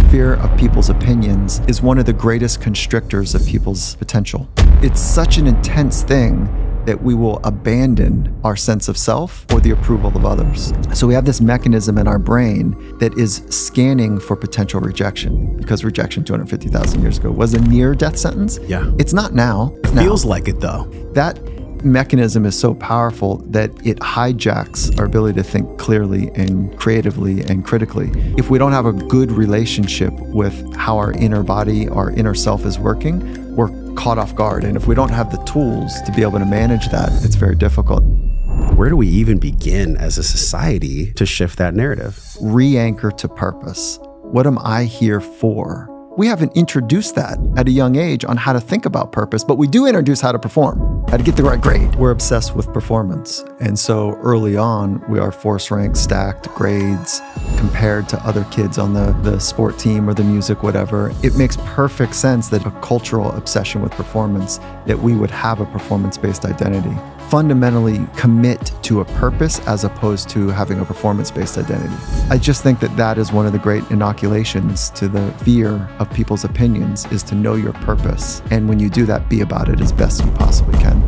fear of people's opinions is one of the greatest constrictors of people's potential. It's such an intense thing that we will abandon our sense of self or the approval of others. So we have this mechanism in our brain that is scanning for potential rejection, because rejection 250,000 years ago was a near-death sentence. Yeah. It's not now. It feels like it, though. That mechanism is so powerful that it hijacks our ability to think clearly and creatively and critically. If we don't have a good relationship with how our inner body, our inner self is working, we're caught off guard. And if we don't have the tools to be able to manage that, it's very difficult. Where do we even begin as a society to shift that narrative? Re-anchor to purpose. What am I here for? We haven't introduced that at a young age on how to think about purpose, but we do introduce how to perform, how to get the right grade. We're obsessed with performance. And so early on, we are force ranked, stacked grades, compared to other kids on the sport team or the music, whatever. It makes perfect sense that a cultural obsession with performance, that we would have a performance-based identity. Fundamentally commit to a purpose as opposed to having a performance-based identity. I just think that that is one of the great inoculations to the fear of people's opinions, is to know your purpose. And when you do that, be about it as best you possibly can.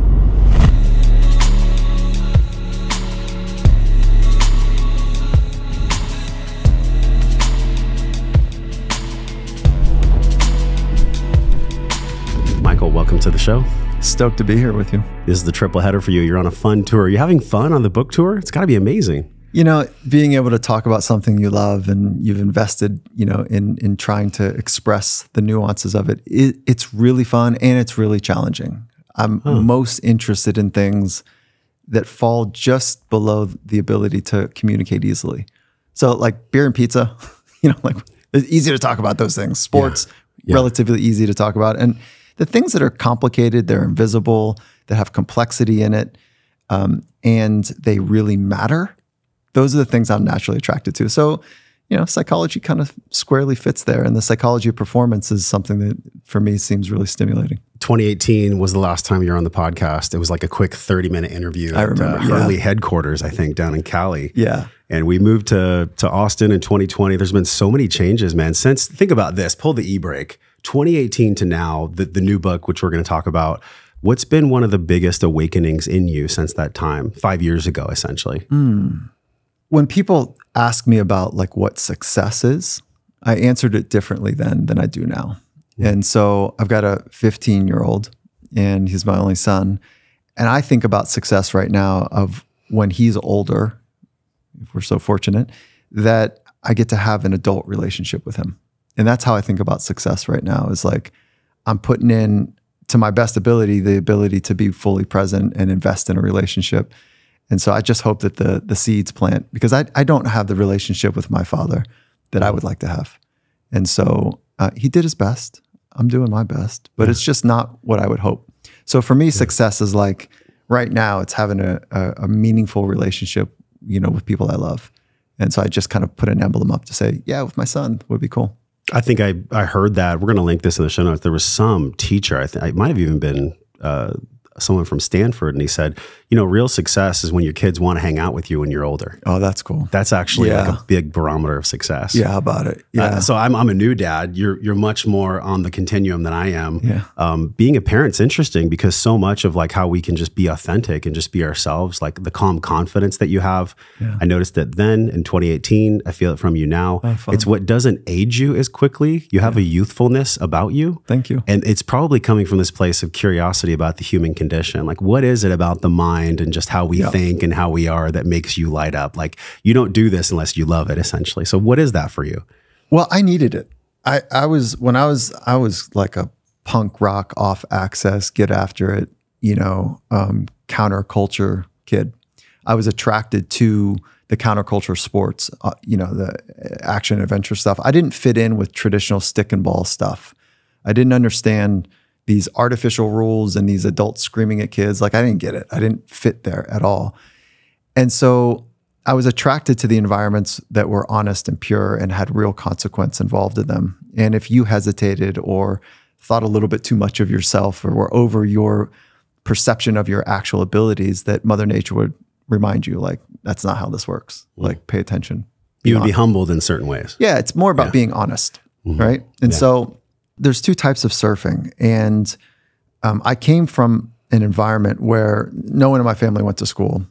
Michael, welcome to the show. Stoked to be here with you. This is the triple header for you. You're on a fun tour. Are you having fun on the book tour? It's got to be amazing. You know, being able to talk about something you love and you've invested, you know, in trying to express the nuances of it, it's really fun and it's really challenging. I'm most interested in things that fall just below the ability to communicate easily. So like beer and pizza, you know, like it's easy to talk about those things. Sports, relatively easy to talk about. And the things that are complicated, they're invisible, that have complexity in it, and they really matter, those are the things I'm naturally attracted to. So, you know, psychology kind of squarely fits there. And the psychology of performance is something that, for me, seems really stimulating. 2018 was the last time you were on the podcast. It was like a quick 30-minute interview at Hurley headquarters, I think, down in Cali. Yeah. And we moved to Austin in 2020. There's been so many changes, man. Since, think about this, pull the e-brake. 2018 to now, the new book, which we're going to talk about, what's been one of the biggest awakenings in you since that time, 5 years ago, essentially? When people ask me about like what success is, I answered it differently then than I do now. And so I've got a 15-year-old and he's my only son. And I think about success right now of when he's older, if we're so fortunate, that I get to have an adult relationship with him. And that's how I think about success right now, is like I'm putting in, to my best ability, the ability to be fully present and invest in a relationship. And so I just hope that the seeds plant, because I don't have the relationship with my father that I would like to have. And so he did his best. I'm doing my best, but it's just not what I would hope. So for me, success is like, right now, it's having a meaningful relationship, you know, with people I love. And so I just kind of put an emblem up to say, yeah, with my son would be cool. I think I heard that. We're going to link this in the show notes. There was some teacher, I think it might have even been someone from Stanford, and he said, you know, real success is when your kids want to hang out with you when you're older. Oh, that's cool. That's actually like a big barometer of success. Yeah, how about it? Yeah. So I'm a new dad. You're much more on the continuum than I am. Yeah. Being a parent's interesting because so much of like how we can just be authentic and just be ourselves, like the calm confidence that you have. Yeah. I noticed it then in 2018. I feel it from you now. It's what doesn't age you as quickly. You have a youthfulness about you. Thank you. And it's probably coming from this place of curiosity about the human condition. Like, what is it about the mind and just how we think and how we are that makes you light up? Like, you don't do this unless you love it, essentially. So what is that for you? Well, I needed it. I was like a punk rock, off access, get after it, you know, counterculture kid. I was attracted to the counterculture sports, you know, the action adventure stuff. I didn't fit in with traditional stick and ball stuff. I didn't understand these artificial rules and these adults screaming at kids. Like, I didn't get it. I didn't fit there at all. And so I was attracted to the environments that were honest and pure and had real consequence involved in them. And if you hesitated or thought a little bit too much of yourself or were over your perception of your actual abilities, that Mother Nature would remind you, like, that's not how this works. Like, pay attention. You would be humbled in certain ways. Yeah, it's more about being honest. right? And so there's two types of surfing. And I came from an environment where no one in my family went to school,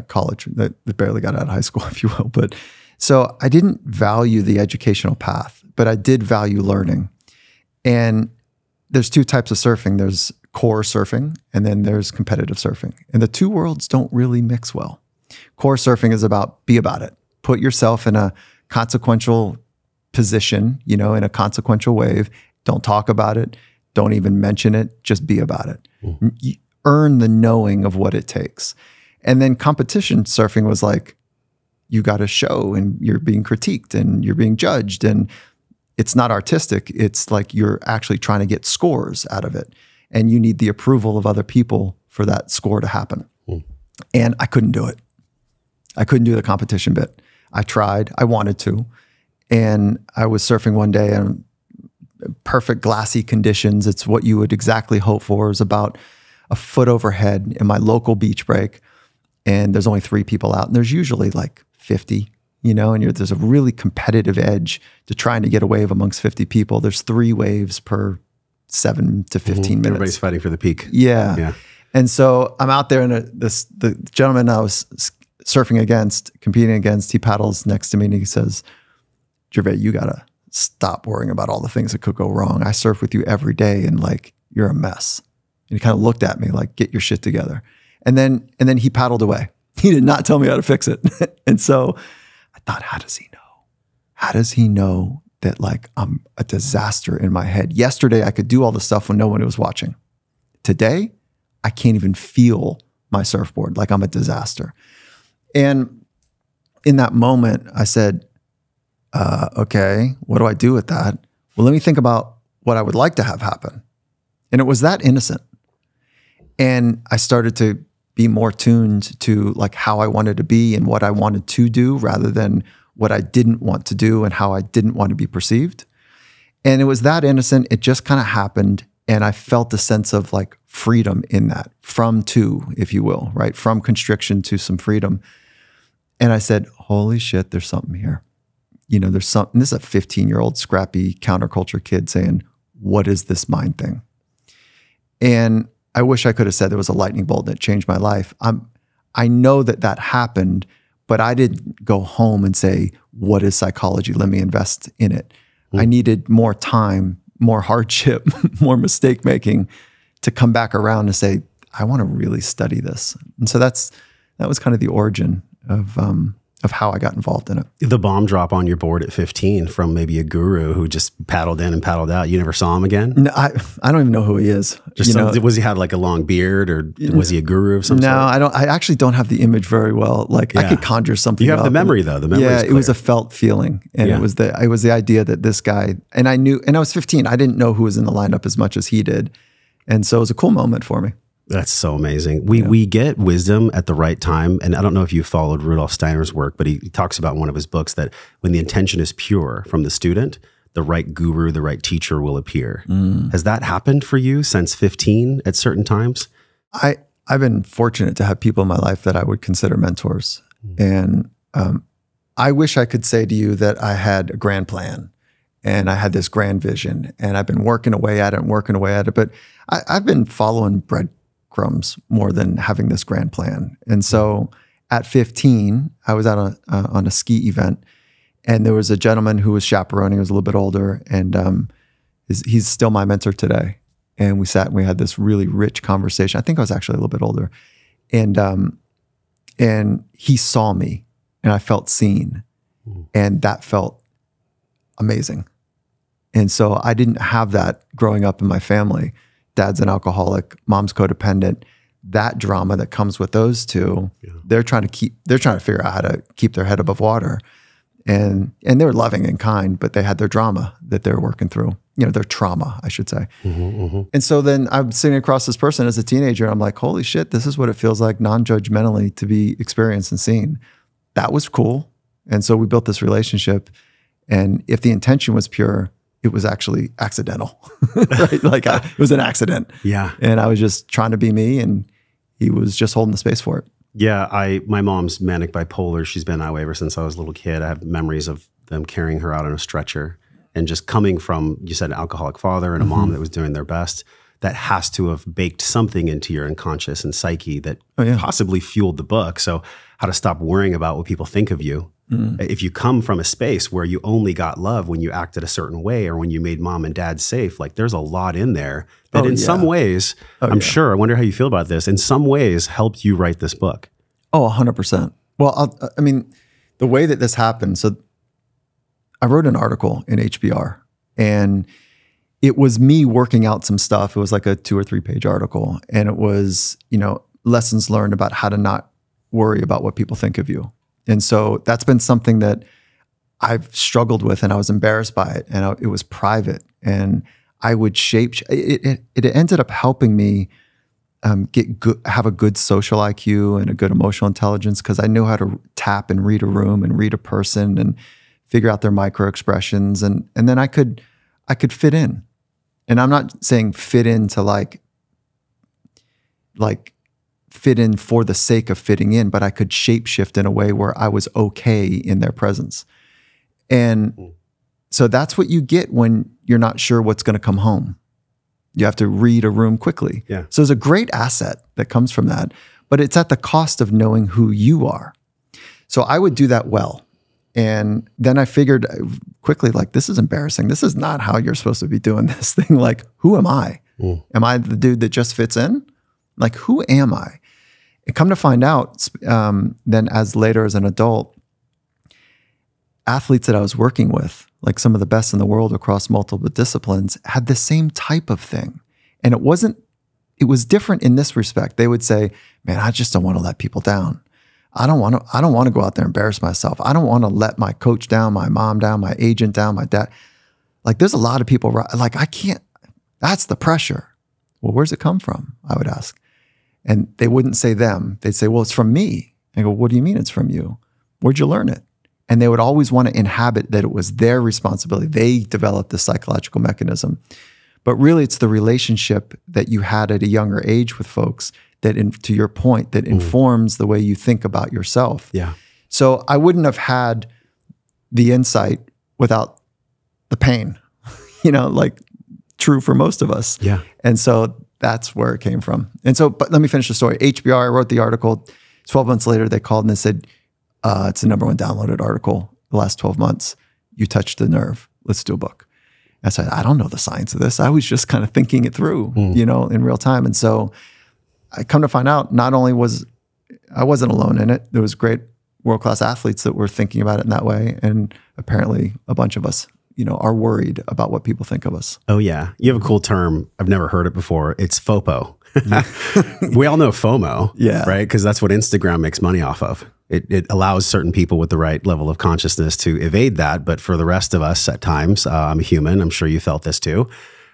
college. They barely got out of high school, if you will. But so I didn't value the educational path, but I did value learning. And there's two types of surfing. There's core surfing, and then there's competitive surfing. And the two worlds don't really mix well. Core surfing is about be about it. Put yourself in a consequential position, in a consequential wave. Don't talk about it. Don't even mention it. Just be about it. You earn the knowing of what it takes. And then competition surfing was like, you got to show and you're being critiqued and you're being judged. And it's not artistic. It's like you're actually trying to get scores out of it. And you need the approval of other people for that score to happen. And I couldn't do it. I couldn't do the competition bit. I tried. I wanted to. And I was surfing one day in perfect glassy conditions. It's what you would exactly hope for. It was about a foot overhead in my local beach break. And there's only 3 people out. And there's usually like 50, and there's a really competitive edge to trying to get a wave amongst 50 people. There's 3 waves per 7 to 15 minutes. Everybody's fighting for the peak. Yeah. And so I'm out there, and the gentleman I was competing against, he paddles next to me and he says, Gervais, you got to stop worrying about all the things that could go wrong. I surf with you every day and like, you're a mess. And he kind of looked at me like, get your shit together. And then he paddled away. He did not tell me how to fix it. And so I thought, how does he know? How does he know that like I'm a disaster in my head? Yesterday, I could do all the stuff when no one was watching. Today, I can't even feel my surfboard, like I'm a disaster. And in that moment, I said, okay, what do I do with that? Well, let me think about what I would like to have happen. And it was that innocent. And I started to be more tuned to like how I wanted to be and what I wanted to do rather than what I didn't want to do and how I didn't want to be perceived. And it was that innocent. It just kind of happened. And I felt a sense of like freedom in that, from to, if you will, right? From constriction to some freedom. And I said, holy shit, there's something here. There's something. This is a 15-year-old scrappy counterculture kid saying, what is this mind thing? And I wish I could have said there was a lightning bolt that changed my life. I know that happened, but I didn't go home and say, what is psychology? Let me invest in it. I needed more time, more hardship, more mistake making to come back around and say, I want to really study this. And so that was kind of the origin of how I got involved in it. The bomb drop on your board at 15 from maybe a guru who just paddled in and paddled out. You never saw him again? No, I don't even know who he is. Was he had like a long beard, or was he a guru of some sort? No, I don't. I actually don't have the image very well. Like I could conjure something. You have the memory though. The memory. Yeah, it was a felt feeling, and it was the idea that this guy, and I knew, and I was 15. I didn't know who was in the lineup as much as he did, and so it was a cool moment for me. That's so amazing. We get wisdom at the right time. And I don't know if you followed Rudolf Steiner's work, but he talks about in one of his books that when the intention is pure from the student, the right guru, the right teacher will appear. Has that happened for you since 15 at certain times? I've been fortunate to have people in my life that I would consider mentors. And I wish I could say to you that I had a grand plan and I had this grand vision and I've been working away at it. But I've been following breadcrumbs more than having this grand plan. And so at 15, I was out on a ski event, and there was a gentleman who was chaperoning, who was a little bit older, and he's still my mentor today. And we sat and we had this really rich conversation. I think I was actually a little bit older. And he saw me and I felt seen, and that felt amazing. And so I didn't have that growing up in my family. Dad's an alcoholic, mom's codependent. That drama that comes with those two, they're trying to figure out how to keep their head above water. And they were loving and kind, but they had their drama that they're working through, their trauma, I should say. And so then I'm sitting across this person as a teenager, and I'm like, holy shit, this is what it feels like non-judgmentally to be experienced and seen. That was cool. And so we built this relationship. And if the intention was pure, it was actually accidental, right? Like it was an accident. Yeah. And I was just trying to be me, and he was just holding the space for it. Yeah. My mom's manic bipolar. She's been that way ever since I was a little kid. I have memories of them carrying her out on a stretcher And just coming from, you said, an alcoholic father and a mom that was doing their best, that has to have baked something into your unconscious and psyche that possibly fueled the book. So how to stop worrying about what people think of you. If you come from a space where you only got love when you acted a certain way or when you made mom and dad safe, like there's a lot in there that in some ways, I'm sure, I wonder how you feel about this, in some ways helped you write this book. Oh, 100%. Well, I mean, the way that this happened, so I wrote an article in HBR and it was me working out some stuff. It was like a 2 or 3 page article. And it was, lessons learned about how to not worry about what people think of you. And so that's been something that I've struggled with and I was embarrassed by it. And it was private and I would it ended up helping me have a good social IQ and a good emotional intelligence because I knew how to tap and read a room and read a person and figure out their micro expressions. And then I could fit in. And I'm not saying fit into like fit in for the sake of fitting in, but I could shapeshift in a way where I was okay in their presence. And so that's what you get when you're not sure what's going to come home. You have to read a room quickly. Yeah. So there's a great asset that comes from that, but it's at the cost of knowing who you are. So I would do that well. And then I figured quickly, like, this is embarrassing. This is not how you're supposed to be doing this thing. Like, who am I? Am I the dude that just fits in? Like, who am I? And come to find out, then later as an adult, athletes that I was working with, like some of the best in the world across multiple disciplines, had the same type of thing. And it was different in this respect. They would say, man, I just don't want to let people down. I don't want to go out there and embarrass myself. I don't want to let my coach down, my mom down, my agent down, my dad. Like there's a lot of people, like I can't, that's the pressure. Well, where's it come from? I would ask. And they wouldn't say them. They'd say, well, it's from me. I go, what do you mean it's from you? Where'd you learn it? And they would always want to inhabit that it was their responsibility. They developed this psychological mechanism. But really, it's the relationship that you had at a younger age with folks that, to your point, that informs the way you think about yourself. Yeah. So I wouldn't have had the insight without the pain, like true for most of us. Yeah. And so that's where it came from. And so, but let me finish the story. HBR, I wrote the article. 12 months later, they called and they said, it's the #1 downloaded article the last 12 months. You touched the nerve. Let's do a book. I said, I don't know the science of this. I was just kind of thinking it through, in real time. And so I come to find out, not only I wasn't alone in it. There was great world-class athletes that were thinking about it in that way. And apparently a bunch of us, are worried about what people think of us. Oh yeah. You have a cool term. I've never heard it before. It's FOPO. We all know FOMO, right? Because that's what Instagram makes money off of. It allows certain people with the right level of consciousness to evade that. But for the rest of us at times, I'm a human. I'm sure you felt this too.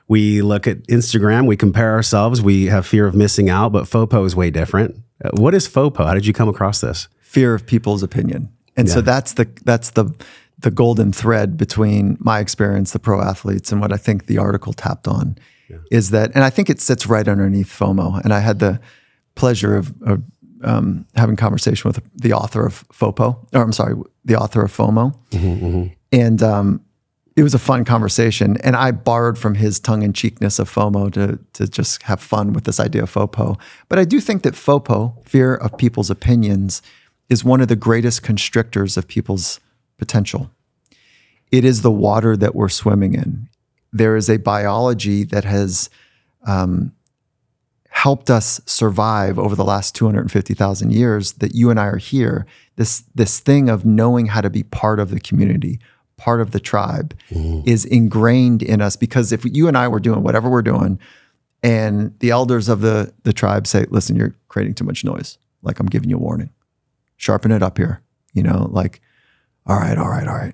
We look at Instagram, we compare ourselves, we have fear of missing out, but FOPO is way different. What is FOPO? How did you come across this? Fear of people's opinion. And so that's the golden thread between my experience, the pro athletes, and what I think the article tapped on is that, and I think it sits right underneath FOMO. And I had the pleasure of having conversation with the author of the author of FOMO. And it was a fun conversation. And I borrowed from his tongue-in-cheekness of FOMO to just have fun with this idea of FOPO. But I do think that FOPO, fear of people's opinions, is one of the greatest constrictors of people's potential. It is the water that we're swimming in. There is a biology that has helped us survive over the last 250,000 years that you and I are here. This thing of knowing how to be part of the community, part of the tribe, is ingrained in us, because if you and I were doing whatever we're doing and the elders of the tribe say, listen, you're creating too much noise. Like, I'm giving you a warning. Sharpen it up here. Like, all right.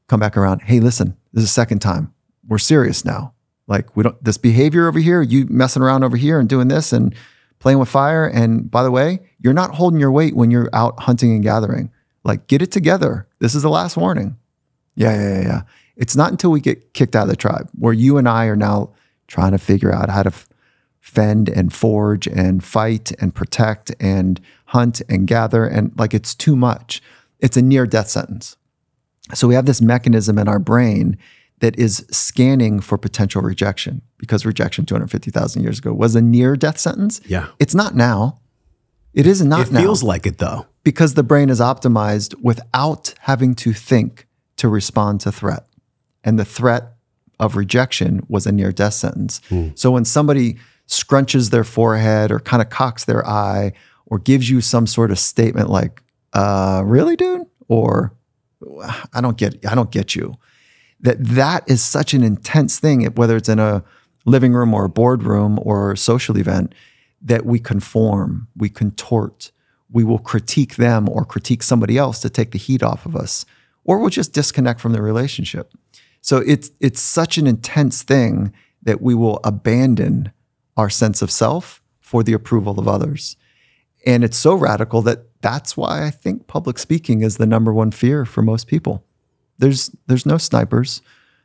Come back around. Hey, listen, this is the second time. We're serious now. Like, this behavior over here, you messing around over here and doing this and playing with fire. And by the way, you're not holding your weight when you're out hunting and gathering. Like, get it together. This is the last warning. Yeah. It's not until we get kicked out of the tribe where you and I are now trying to figure out how to fend and forge and fight and protect and hunt and gather. And like, it's too much. It's a near death sentence. So we have this mechanism in our brain that is scanning for potential rejection, because rejection 250,000 years ago was a near-death sentence. Yeah. It's not now. It is not now. It feels like it, though. Because the brain is optimized without having to think to respond to threat. And the threat of rejection was a near-death sentence. So when somebody scrunches their forehead or kind of cocks their eye or gives you some sort of statement like, really, dude? Or I don't get you. That is such an intense thing, whether it's in a living room or a boardroom or a social event, that we conform, we contort, we will critique them or critique somebody else to take the heat off of us, or we'll just disconnect from the relationship. So it's such an intense thing that we will abandon our sense of self for the approval of others. And it's so radical that's why I think public speaking is the #1 fear for most people. There's no snipers.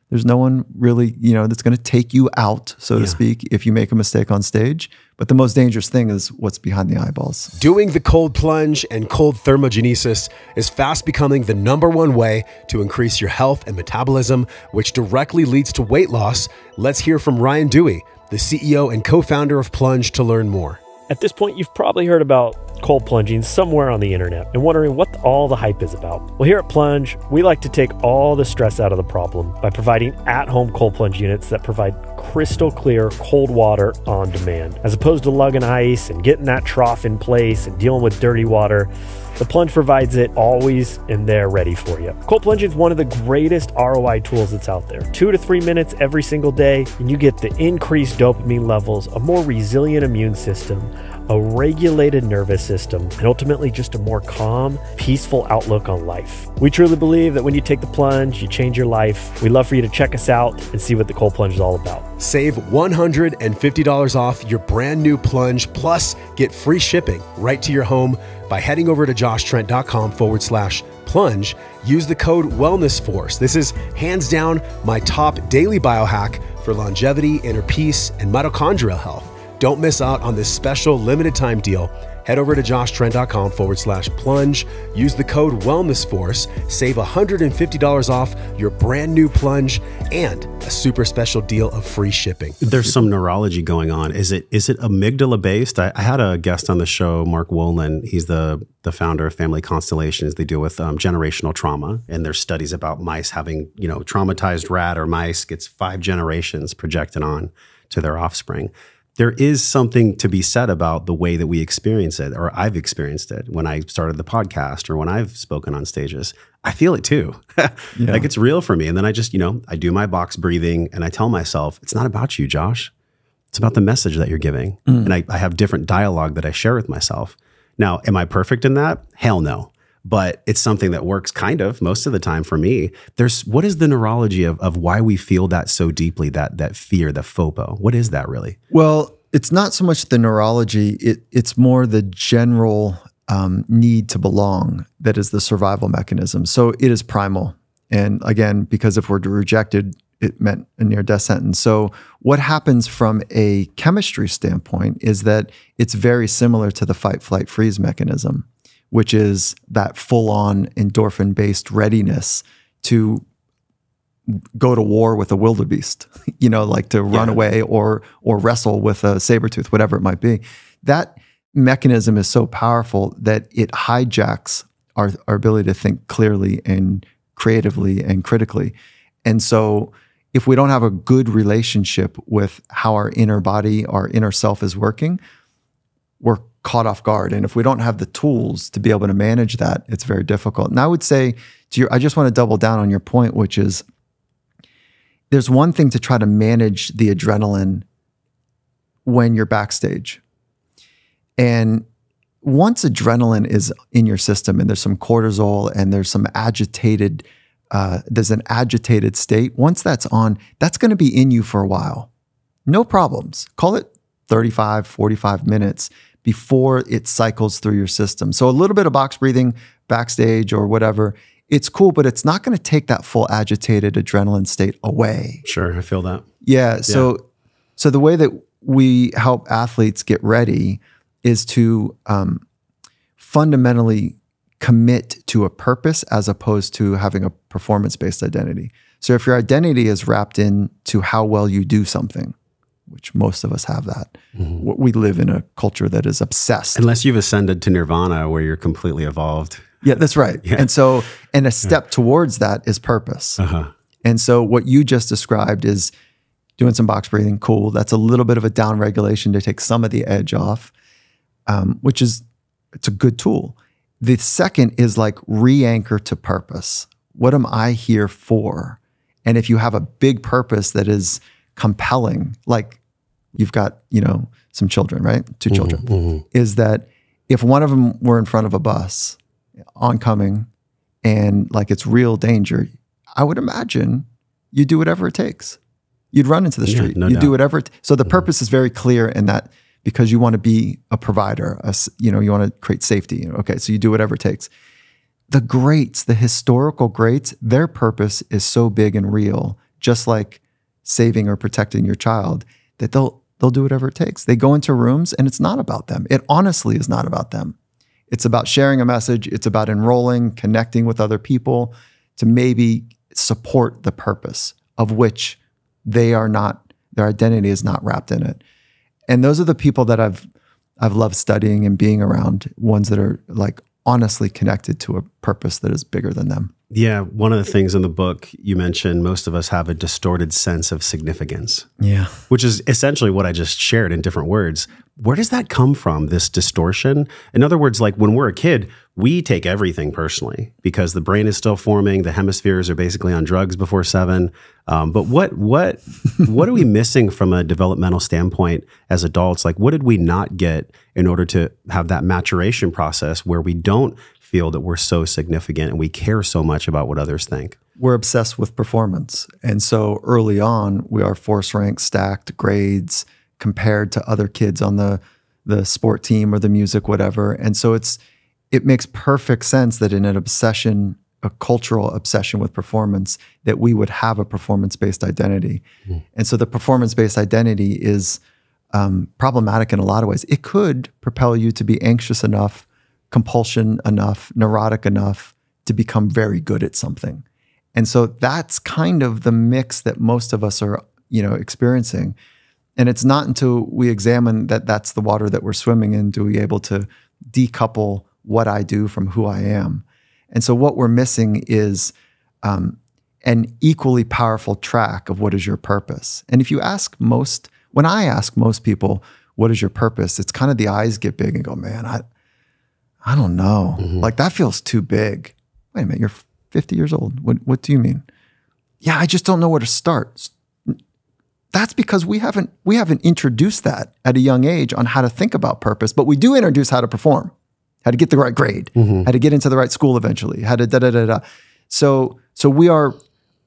There's no one really, that's going to take you out, so to speak, if you make a mistake on stage. But the most dangerous thing is what's behind the eyeballs. Doing the cold plunge and cold thermogenesis is fast becoming the #1 way to increase your health and metabolism, which directly leads to weight loss. Let's hear from Ryan Dewey, the CEO and co-founder of Plunge, to learn more. At this point, you've probably heard about cold plunging somewhere on the internet and wondering what all the hype is about. Well, here at Plunge, we like to take all the stress out of the problem by providing at-home cold plunge units that provide crystal clear cold water on demand. As opposed to lugging ice and getting that trough in place and dealing with dirty water, the Plunge provides it always and there ready for you. Cold plunging is one of the greatest ROI tools that's out there. 2 to 3 minutes every single day, and you get the increased dopamine levels, a more resilient immune system, a regulated nervous system, and ultimately just a more calm, peaceful outlook on life. We truly believe that when you take the plunge, you change your life. We'd love for you to check us out and see what the cold plunge is all about. Save $150 off your brand new Plunge, plus get free shipping right to your home by heading over to joshtrent.com/plunge. Use the code WellnessForce. This is hands down my top daily biohack for longevity, inner peace, and mitochondrial health. Don't miss out on this special limited time deal. Head over to joshtrent.com/plunge. Use the code WellnessForce. Save $150 off your brand new Plunge and a super special deal of free shipping. There's some neurology going on. Is it amygdala based? I had a guest on the show, Mark Wolin. He's the founder of Family Constellations. They deal with generational trauma, and there's studies about mice having, traumatized rat or mice gets 5 generations projected on to their offspring. There is something to be said about the way that we experience it, or I've experienced it when I started the podcast or when I've spoken on stages. I feel it too. Like it's real for me. And then I just, I do my box breathing and I tell myself, it's not about you, Josh. It's about the message that you're giving. And I have different dialogue that I share with myself. Now, am I perfect in that? Hell no. But it's something that works kind of most of the time for me. What is the neurology of why we feel that so deeply, that fear, the FOPO? What is that really? Well, it's not so much the neurology, it's more the general need to belong that is the survival mechanism. So it is primal. And again, because if we're rejected, it meant a near-death sentence. So what happens from a chemistry standpoint is that it's very similar to the fight, flight, freeze mechanism, which is that full-on endorphin-based readiness to go to war with a wildebeest, like to run away or wrestle with a saber-tooth, whatever it might be. That mechanism is so powerful that it hijacks our ability to think clearly and creatively and critically. And so if we don't have a good relationship with how our inner body, our inner self is working, we're caught off guard. And if we don't have the tools to be able to manage that, it's very difficult. And I would say I just want to double down on your point, which is there's one thing to try to manage the adrenaline when you're backstage. And once adrenaline is in your system and there's some cortisol and there's some there's an agitated state, once that's on, that's going to be in you for a while. No problems. Call it 35, 45 minutes before it cycles through your system. So a little bit of box breathing backstage or whatever, it's cool, but it's not going to take that full agitated adrenaline state away. Sure, I feel that. Yeah. So the way that we help athletes get ready is to fundamentally commit to a purpose as opposed to having a performance-based identity. So if your identity is wrapped into how well you do something, which most of us have that, we live in a culture that is obsessed. Unless you've ascended to nirvana where you're completely evolved. Yeah, that's right. Yeah. And a step towards that is purpose. And so what you just described is doing some box breathing. Cool. That's a little bit of a down regulation to take some of the edge off, it's a good tool. The second is like re-anchor to purpose. What am I here for? And if you have a big purpose that is compelling, like you've got, some children, right? 2 children, is that if one of them were in front of a bus oncoming and like it's real danger, I would imagine you'd do whatever it takes. You'd run into the street. No you doubt. do whatever. So the purpose is very clear in that, because you want to be a provider, you want to create safety. Okay, so you do whatever it takes. The greats, the historical greats, their purpose is so big and real, just like saving or protecting your child, that they'll do whatever it takes. They go into rooms and it's not about them. It honestly is not about them. It's about sharing a message. It's about enrolling, connecting with other people to maybe support the purpose of which their identity is not wrapped in it. And those are the people that I've loved studying and being around, ones that are like honestly connected to a purpose that is bigger than them. Yeah. One of the things in the book you mentioned, most of us have a distorted sense of significance. Yeah. Which is essentially what I just shared in different words. Where does that come from, this distortion? In other words, like when we're a kid, we take everything personally because the brain is still forming. The hemispheres are basically on drugs before 7. But what are we missing from a developmental standpoint as adults? Like, what did we not get in order to have that maturation process where we don't feel that we're so significant and we care so much about what others think? We're obsessed with performance. And so early on, we are force ranked, stacked grades, compared to other kids on the sport team or the music, whatever. And so it makes perfect sense that in an obsession, a cultural obsession with performance, that we would have a performance-based identity. And so the performance-based identity is problematic in a lot of ways. It could propel you to be anxious enough, compulsion enough, neurotic enough to become very good at something. And so that's kind of the mix that most of us are, experiencing. And it's not until we examine that that's the water that we're swimming in do we able to decouple what I do from who I am. And so what we're missing is an equally powerful track of what is your purpose. And if you when I ask most people, what is your purpose? It's kind of the eyes get big and go, man, I don't know. Like that feels too big. Wait a minute, you're 50 years old. What do you mean? Yeah, I just don't know where to start. That's because we haven't introduced that at a young age on how to think about purpose, but we do introduce how to perform, how to get the right grade, how to get into the right school eventually, how to da-da-da-da. So we are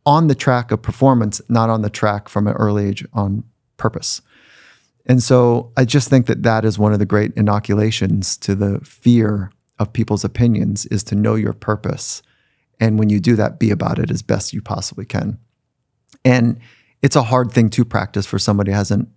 on the track of performance, not on the track from an early age on purpose. And so I just think that is one of the great inoculations to the fear of people's opinions, is to know your purpose. And when you do that, be about it as best you possibly can. And it's a hard thing to practice for somebody who hasn't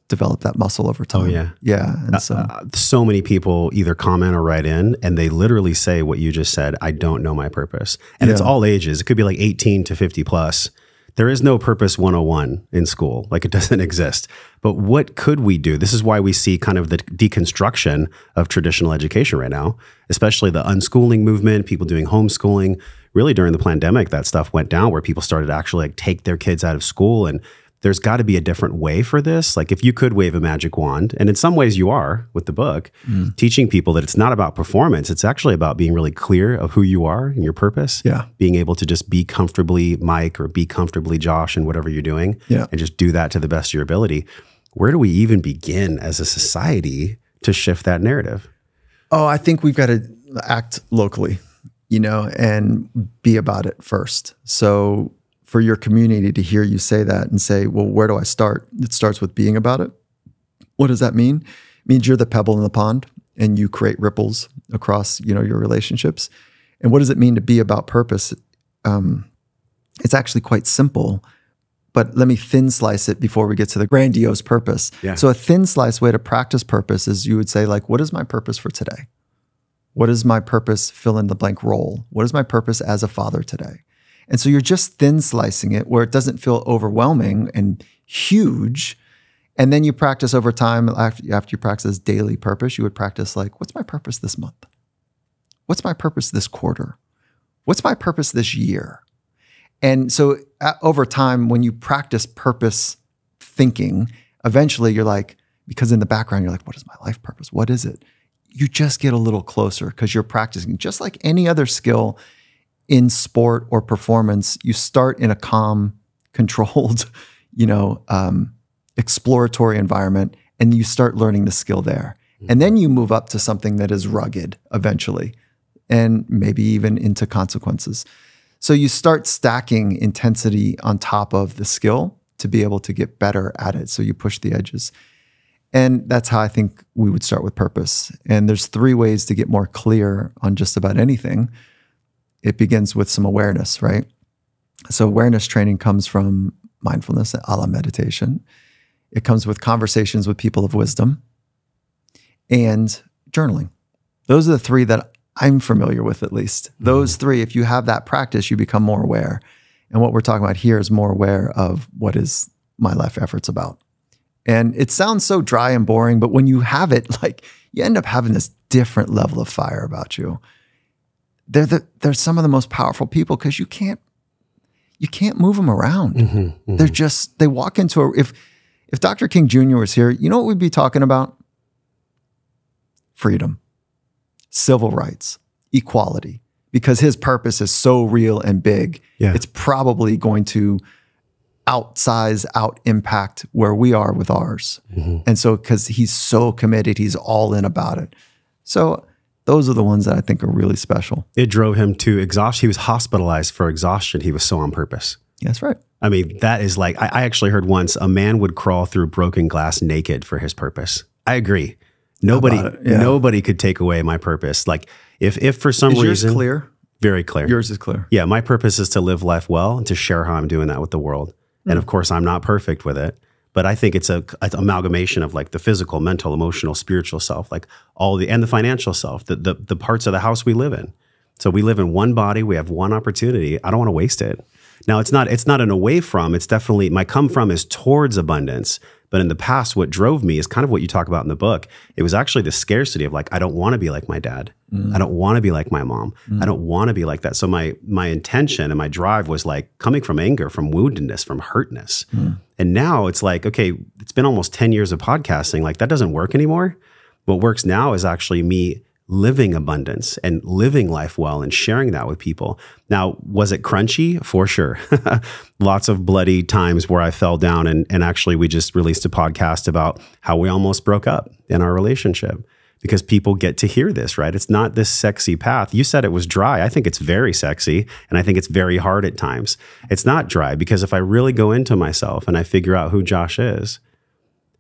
developed that muscle over time. Oh, yeah. Yeah. And so many people either comment or write in and they literally say what you just said, I don't know my purpose. And it's all ages. It could be like 18 to 50 plus. There is no purpose 101 in school. Like it doesn't exist. But what could we do? This is why we see kind of the deconstruction of traditional education right now, especially the unschooling movement, people doing homeschooling. Really during the pandemic, that stuff went down where people started to actually like take their kids out of school. And there's got to be a different way for this. Like if you could wave a magic wand, and in some ways you are with the book, teaching people that it's not about performance. It's actually about being really clear of who you are and your purpose. Yeah. Being able to just be comfortably Mike or be comfortably Josh in whatever you're doing, and just do that to the best of your ability. Where do we even begin as a society to shift that narrative? Oh, I think we've got to act locally, and be about it first. So for your community to hear you say that and say, well, where do I start? It starts with being about it. What does that mean? It means you're the pebble in the pond and you create ripples across, your relationships. And what does it mean to be about purpose? It's actually quite simple, but let me thin slice it before we get to the grandiose purpose. Yeah. So a thin slice way to practice purpose is you would say, like, what is my purpose for today? What is my purpose, fill in the blank role? What is my purpose as a father today? And so you're just thin slicing it where it doesn't feel overwhelming and huge. And then you practice over time. After you practice daily purpose, you would practice like, what's my purpose this month? What's my purpose this quarter? What's my purpose this year? And so over time, when you practice purpose thinking, eventually you're like, because in the background, you're like, what is my life purpose? What is it? You just get a little closer because you're practicing. Just like any other skill in sport or performance, you start in a calm, controlled, exploratory environment, and you start learning the skill there. And then you move up to something that is rugged eventually, and maybe even into consequences. So you start stacking intensity on top of the skill to be able to get better at it. So you push the edges. And that's how I think we would start with purpose. And there's 3 ways to get more clear on just about anything. It begins with some awareness, right? So awareness training comes from mindfulness, a la meditation. It comes with conversations with people of wisdom and journaling. Those are the 3 that I'm familiar with, at least. Those 3, if you have that practice, you become more aware. And what we're talking about here is more aware of what is my life efforts about. And it sounds so dry and boring, but when you have it, like you end up having this different level of fire about you. They're some of the most powerful people because you can't move them around. They walk into if Dr. King Jr. was here, you know what we'd be talking about? Freedom, civil rights, equality, because his purpose is so real and big. Yeah. It's probably going to out impact where we are with ours. And so, because he's so committed, he's all in about it. So those are the ones that I think are really special. It drove him to exhaustion. He was hospitalized for exhaustion. He was so on purpose. That's right. I mean, that is like, I actually heard once a man would crawl through broken glass naked for his purpose. I agree. Nobody could take away my purpose. Like if for some reason. Is yours clear? Very clear. Yours is clear. Yeah. My purpose is to live life well and to share how I'm doing that with the world. And of course, I'm not perfect with it, but I think it's an amalgamation of like the physical, mental, emotional, spiritual self, like and the financial self, the parts of the house we live in. So we live in one body. We have one opportunity. I don't want to waste it. Now it's not an away from, it's definitely, my come from is towards abundance. But in the past, what drove me is kind of what you talk about in the book. It was actually the scarcity of like, I don't want to be like my dad. I don't want to be like my mom. I don't want to be like that. So my intention and my drive was like coming from anger, from woundedness, from hurtness. And now it's like, okay, it's been almost 10 years of podcasting. Like that doesn't work anymore. What works now is actually me living abundance and living life well and sharing that with people. Now, was it crunchy? For sure. Lots of bloody times where I fell down and actually we just released a podcast about how we almost broke up in our relationship because people get to hear this, right? It's not this sexy path. You said it was dry. I think it's very sexy and I think it's very hard at times. It's not dry because if I really go into myself and I figure out who Josh is,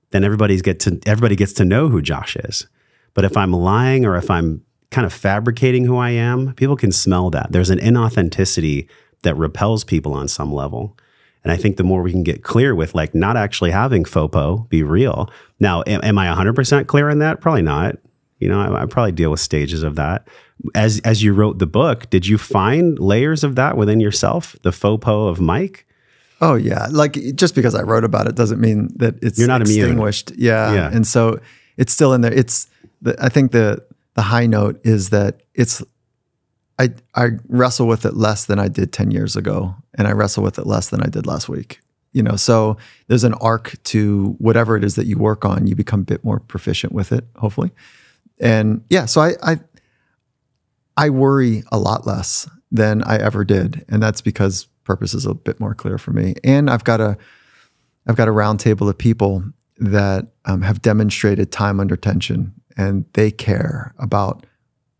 then everybody gets to know who Josh is. But if I'm lying or if I'm kind of fabricating who I am, people can smell that. There's an inauthenticity that repels people on some level. And I think the more we can get clear with like not actually having FOPO, be real. Now, am I 100% clear on that? Probably not. I probably deal with stages of that. As you wrote the book, did you find layers of that within yourself? The FOPO of Mike? Oh yeah. Like just because I wrote about it doesn't mean that it's You're not extinguished. Immune. Yeah. And so it's still in there. I think the high note is that I wrestle with it less than I did 10 years ago, and I wrestle with it less than I did last week. So there's an arc to whatever it is that you work on. You become a bit more proficient with it, hopefully. And yeah, so I worry a lot less than I ever did, and that's because purpose is a bit more clear for me. And I've got a round table of people that have demonstrated time under tension. And they care about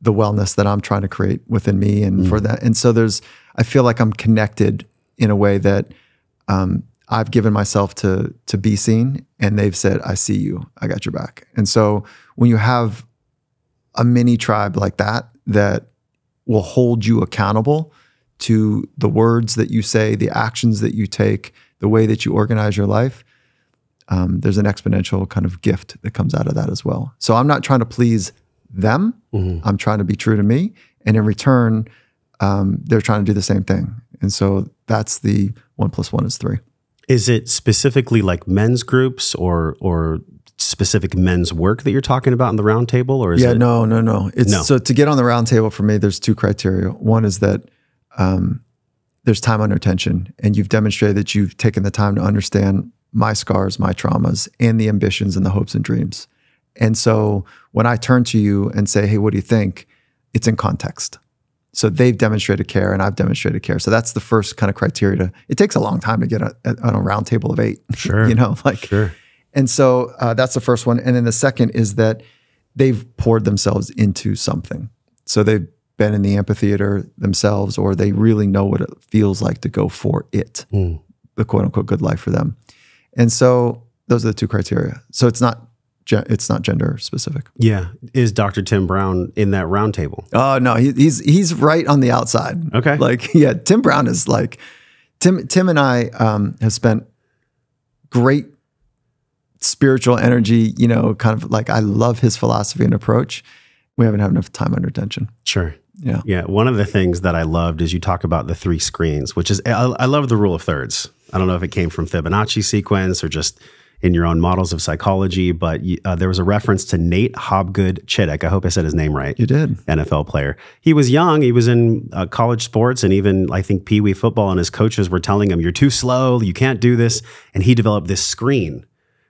the wellness that I'm trying to create within me and for that. And so I feel like I'm connected in a way that I've given myself to be seen, and they've said, I see you, I got your back. And so when you have a mini tribe like that will hold you accountable to the words that you say, the actions that you take, the way that you organize your life, there's an exponential kind of gift that comes out of that as well. So I'm not trying to please them. I'm trying to be true to me. And in return, they're trying to do the same thing. And so that's the 1 + 1 is 3. Is it specifically like men's groups or specific men's work that you're talking about in the round table? Or is it? No. So to get on the round table for me, there's 2 criteria. One is that there's time under tension, and you've demonstrated that you've taken the time to understand my scars, my traumas, and the ambitions and the hopes and dreams. And so when I turn to you and say, hey, what do you think? It's in context. So they've demonstrated care and I've demonstrated care. So that's the first kind of criteria. It takes a long time to get on a round table of 8. Sure. Sure. And so that's the first one. And then the second is that they've poured themselves into something. So they've been in the amphitheater themselves, or they really know what it feels like to go for it, the quote unquote good life for them. And so those are the 2 criteria. So it's not gender specific. Yeah. Is Dr. Tim Brown in that round table? Oh no, he's right on the outside. Okay. Tim Brown is like, Tim and I have spent great spiritual energy, kind of like, I love his philosophy and approach. We haven't had enough time under tension. Sure. Yeah. Yeah. One of the things that I loved is you talk about the 3 screens, which is, I love the rule of thirds. I don't know if it came from Fibonacci sequence or just in your own models of psychology, but there was a reference to Nate Hobgood-Chittick. I hope I said his name right. You did. NFL player. He was young. He was in college sports and even, I think, Pee Wee football, and his coaches were telling him, you're too slow, you can't do this. And he developed this screen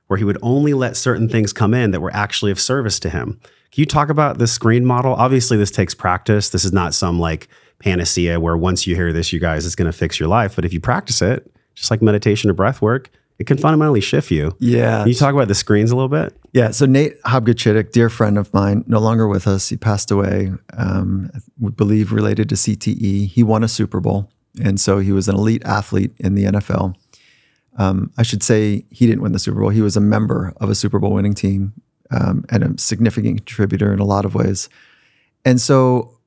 where he would only let certain things come in that were actually of service to him. Can you talk about the screen model? Obviously, this takes practice. This is not some like panacea where once you hear this, you guys, it's going to fix your life. But if you practice it, just like meditation or breath work, it can fundamentally shift you. Yeah. Can you talk about the screens a little bit? Yeah. So Nate Hobgood-Chittick, dear friend of mine, no longer with us. He passed away, we believe related to CTE. He won a Super Bowl. And so he was an elite athlete in the NFL. I should say he didn't win the Super Bowl. He was a member of a Super Bowl winning team and a significant contributor in a lot of ways. And so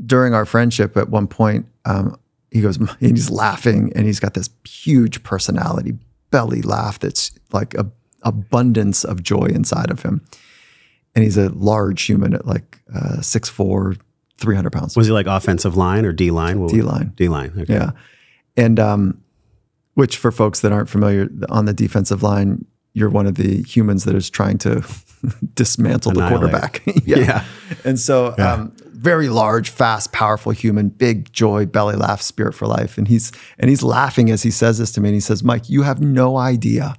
during our friendship at one point, he goes, and he's laughing, and he's got this huge personality, belly laugh that's like a abundance of joy inside of him. And he's a large human at like 6'4", 300 pounds. Was he like offensive line or D-line? D-line. D-line, okay. Yeah. And which for folks that aren't familiar, on the defensive line, you're one of the humans that is trying to dismantle the quarterback. Yeah. And so very large, fast, powerful human, big joy, belly laugh, spirit for life. And he's laughing as he says this to me. And he says, Mike, you have no idea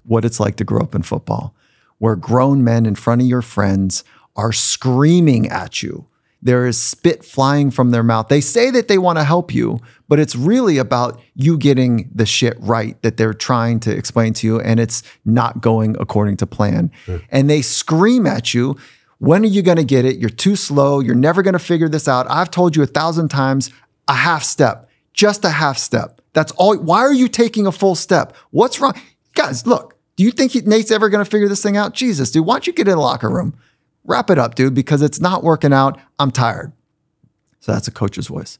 what it's like to grow up in football, where grown men in front of your friends are screaming at you. There is spit flying from their mouth. They say that they want to help you, but it's really about you getting the shit right that they're trying to explain to you, and it's not going according to plan. And they scream at you, when are you going to get it? You're too slow. You're never going to figure this out. I've told you 1,000 times, a half step, just a half step. That's all. Why are you taking a full step? What's wrong? Guys, look, do you think Nate's ever going to figure this thing out? Jesus, dude, why don't you get in the locker room? Wrap it up, dude, because it's not working out. I'm tired. So that's a coach's voice.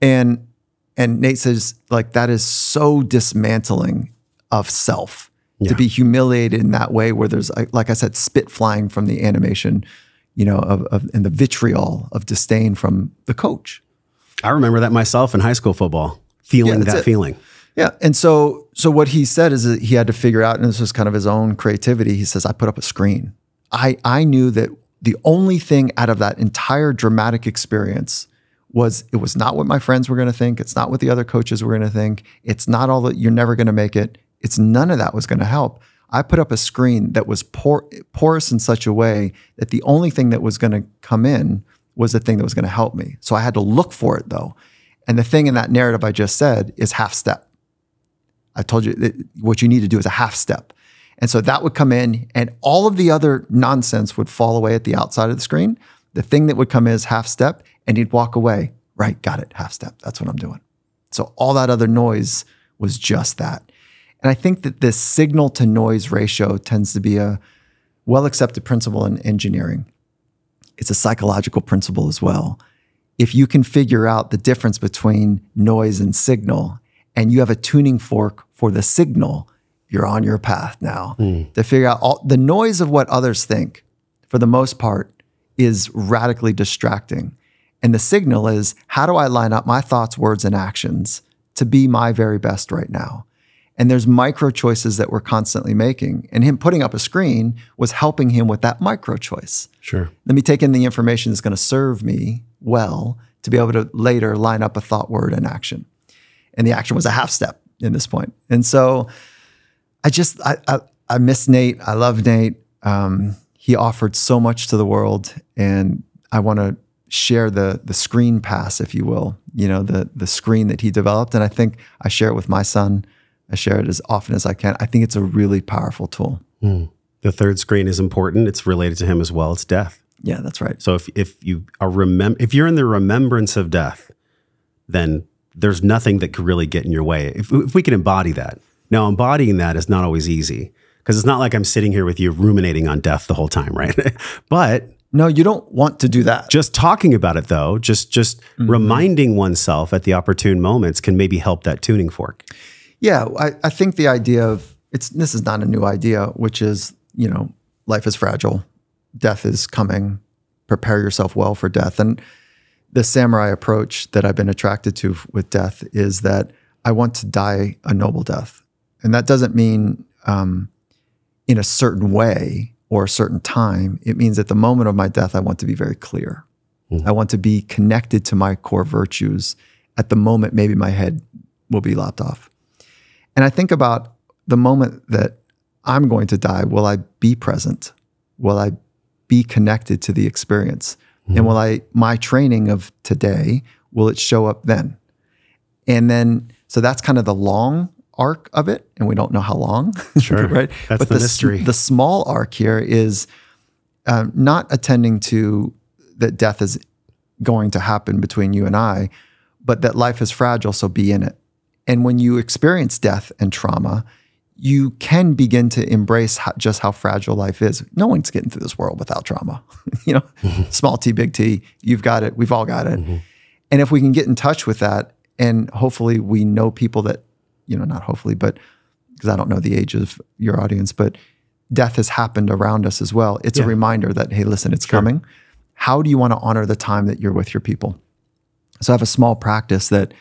And Nate says, like, that is so dismantling of self to be humiliated in that way, where there's, like I said, spit flying from the animation, and the vitriol of disdain from the coach. I remember that myself in high school football, feeling that feeling. Yeah. And so what he said is that he had to figure out, and this was kind of his own creativity. He says, I put up a screen. I knew that the only thing out of that entire dramatic experience was, it was not what my friends were going to think. It's not what the other coaches were going to think. It's not all that, you're never going to make it. It's none of that was going to help. I put up a screen that was porous in such a way that the only thing that was going to come in was the thing that was going to help me. So I had to look for it though. And the thing in that narrative I just said is half step. I told you that what you need to do is a half step. And so that would come in, and all of the other nonsense would fall away at the outside of the screen. The thing that would come in is half step, and he'd walk away. Right, got it, half step. That's what I'm doing. So all that other noise was just that. And I think that this signal to noise ratio tends to be a well-accepted principle in engineering. It's a psychological principle as well. If you can figure out the difference between noise and signal, and you have a tuning fork for the signal, you're on your path now to figure out all the noise of what others think. For the most part, is radically distracting. And the signal is, how do I line up my thoughts, words, and actions to be my very best right now? And there's micro choices that we're constantly making. And him putting up a screen was helping him with that micro choice. Sure. Let me take in the information that's going to serve me well to be able to later line up a thought, word, and action. And the action was a half step in this point. And so I miss Nate. I love Nate. He offered so much to the world, and I want to share the screen pass, if you will, the screen that he developed. And I think I share it with my son. I share it as often as I can. I think it's a really powerful tool. The third screen is important. It's related to him as well. It's death. Yeah, that's right. So if you're in the remembrance of death, then there's nothing that could really get in your way. If we can embody that. Now, embodying that is not always easy, because it's not like I'm sitting here with you ruminating on death the whole time, right? But no, you don't want to do that. Just talking about it, though, just reminding oneself at the opportune moments can maybe help that tuning fork. Yeah, I think the idea of this is not a new idea, which is, life is fragile, death is coming, prepare yourself well for death. And the samurai approach that I've been attracted to with death is that I want to die a noble death. And that doesn't mean in a certain way or a certain time. It means at the moment of my death, I want to be very clear. I want to be connected to my core virtues. At the moment, maybe my head will be lopped off. And I think about the moment that I'm going to die. Will I be present? Will I be connected to the experience? And will my training of today, will it show up then? And then, so that's kind of the long arc of it. And we don't know how long, sure, right? That's the mystery. The small arc here is not attending to that death is going to happen between you and I, but that life is fragile, so be in it. And when you experience death and trauma, you can begin to embrace just how fragile life is. No one's getting through this world without trauma. Small T, big T, you've got it, we've all got it. And if we can get in touch with that, and hopefully we know people that, not hopefully, but because I don't know the age of your audience, but death has happened around us as well. It's a reminder that, hey, listen, it's coming. How do you want to honor the time that you're with your people? So I have a small practice that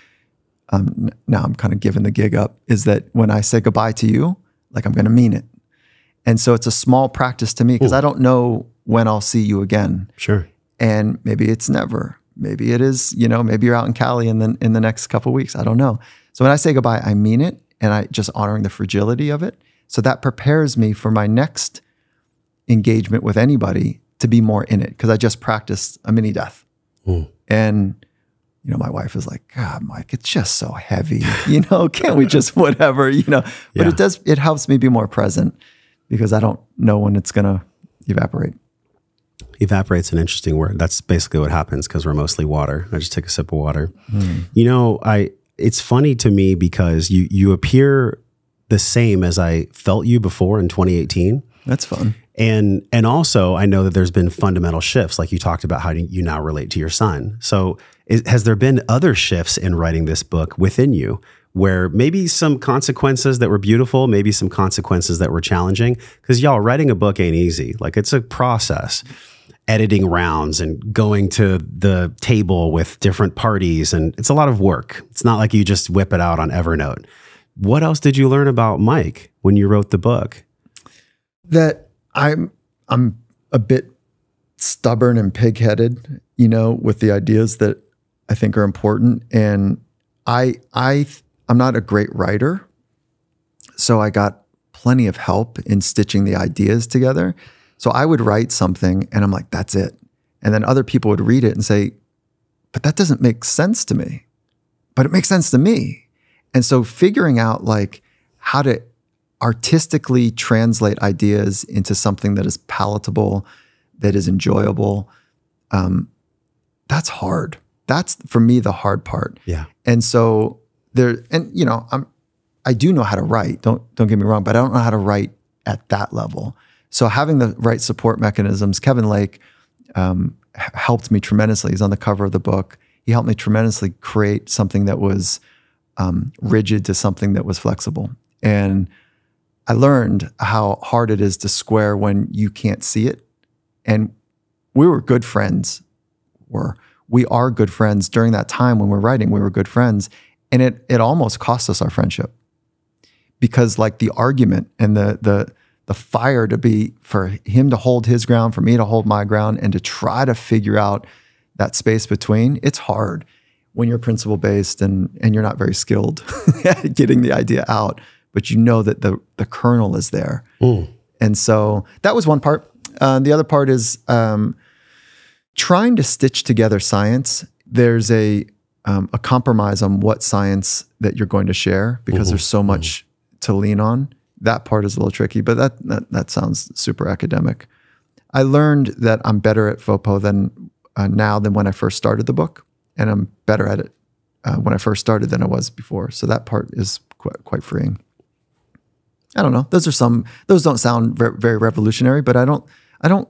now I'm kind of giving the gig up, is that when I say goodbye to you, like I'm going to mean it. And so it's a small practice to me because I don't know when I'll see you again. Sure. And maybe it's never. Maybe it is, maybe you're out in Cali in the next couple of weeks. I don't know. So when I say goodbye, I mean it, and I just honoring the fragility of it. So that prepares me for my next engagement with anybody to be more in it, because I just practiced a mini death. And my wife is like, God, Mike, it's just so heavy. Can't we just whatever, But it helps me be more present, because I don't know when it's going to evaporate. Evaporate's an interesting word. That's basically what happens, because we're mostly water. I just take a sip of water. It's funny to me because you appear the same as I felt you before in 2018. That's fun. And also I know that there's been fundamental shifts, like you talked about how you now relate to your son. So has there been other shifts in writing this book within you, where maybe some consequences that were beautiful, maybe some consequences that were challenging? Because y'all, writing a book ain't easy. Like, it's a process. Editing rounds and going to the table with different parties, and it's a lot of work. It's not like you just whip it out on Evernote. What else did you learn about Mike when you wrote the book? That I'm a bit stubborn and pig-headed, with the ideas that I think are important. And I'm not a great writer, so I got plenty of help in stitching the ideas together. So I would write something and I'm like, that's it. And then other people would read it and say, but that doesn't make sense to me. But it makes sense to me. And so figuring out like how to artistically translate ideas into something that is palatable, that is enjoyable, that's hard. That's, for me, the hard part. Yeah. And so I do know how to write. Don't get me wrong, but I don't know how to write at that level. So having the right support mechanisms, Kevin Lake helped me tremendously. He's on the cover of the book. He helped me tremendously create something that was rigid to something that was flexible. And I learned how hard it is to square when you can't see it. And we were good friends. We are good friends. During that time when we're writing, we were good friends. And it almost cost us our friendship. Because like the argument and the fire for him to hold his ground, for me to hold my ground, and to try to figure out that space between, it's hard when you're principle based and you're not very skilled at getting the idea out, but you know that the kernel is there. And so that was one part. The other part is trying to stitch together science. There's a compromise on what science that you're going to share, because there's so much to lean on. That part is a little tricky, but that sounds super academic. I learned that I'm better at FOPO now than when I first started the book, and I'm better at it when I first started than I was before. So that part is quite freeing. I don't know. Those don't sound very, very revolutionary, but I don't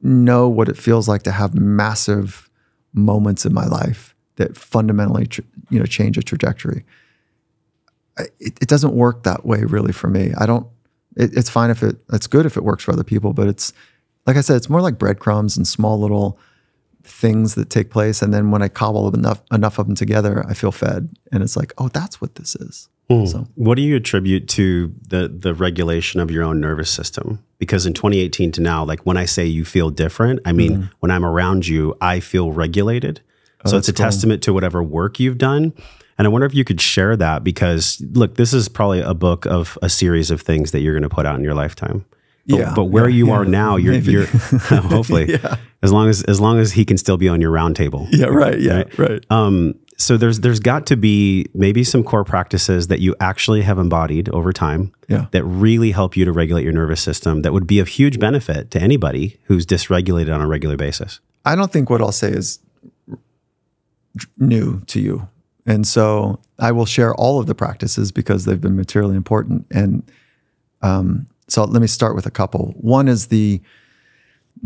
know what it feels like to have massive moments in my life that fundamentally, change a trajectory. It doesn't work that way really for me. It's fine it's good if it works for other people, but it's, like I said, it's more like breadcrumbs and small little things that take place. And then when I cobble enough of them together, I feel fed. And it's like, oh, that's what this is. So, what do you attribute to the regulation of your own nervous system? Because in 2018 to now, like when I say you feel different, I mean, when I'm around you, I feel regulated. So it's a testament to whatever work you've done. And I wonder if you could share that, because look, this is probably a book of a series of things that you're going to put out in your lifetime. But where you are now, you're hopefully as long as he can still be on your round table. Yeah, right. Yeah, right. So there's got to be maybe some core practices that you actually have embodied over time that really help you to regulate your nervous system, that would be of huge benefit to anybody who's dysregulated on a regular basis. I don't think what I'll say is new to you. And so I will share all of the practices because they've been materially important. And so let me start with a couple. One is the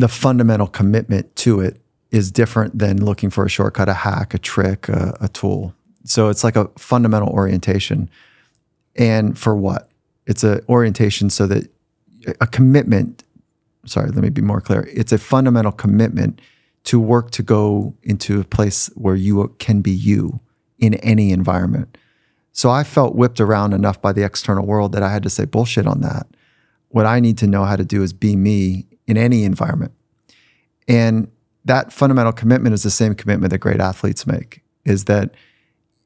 fundamental commitment to it is different than looking for a shortcut, a hack, a trick, a tool. So it's like a fundamental orientation. And for what? It's an orientation so that a commitment, sorry, let me be more clear. It's a fundamental commitment to work to go into a place where you can be you in any environment. So I felt whipped around enough by the external world that I had to say bullshit on that. What I need to know how to do is be me in any environment. And that fundamental commitment is the same commitment that great athletes make, is that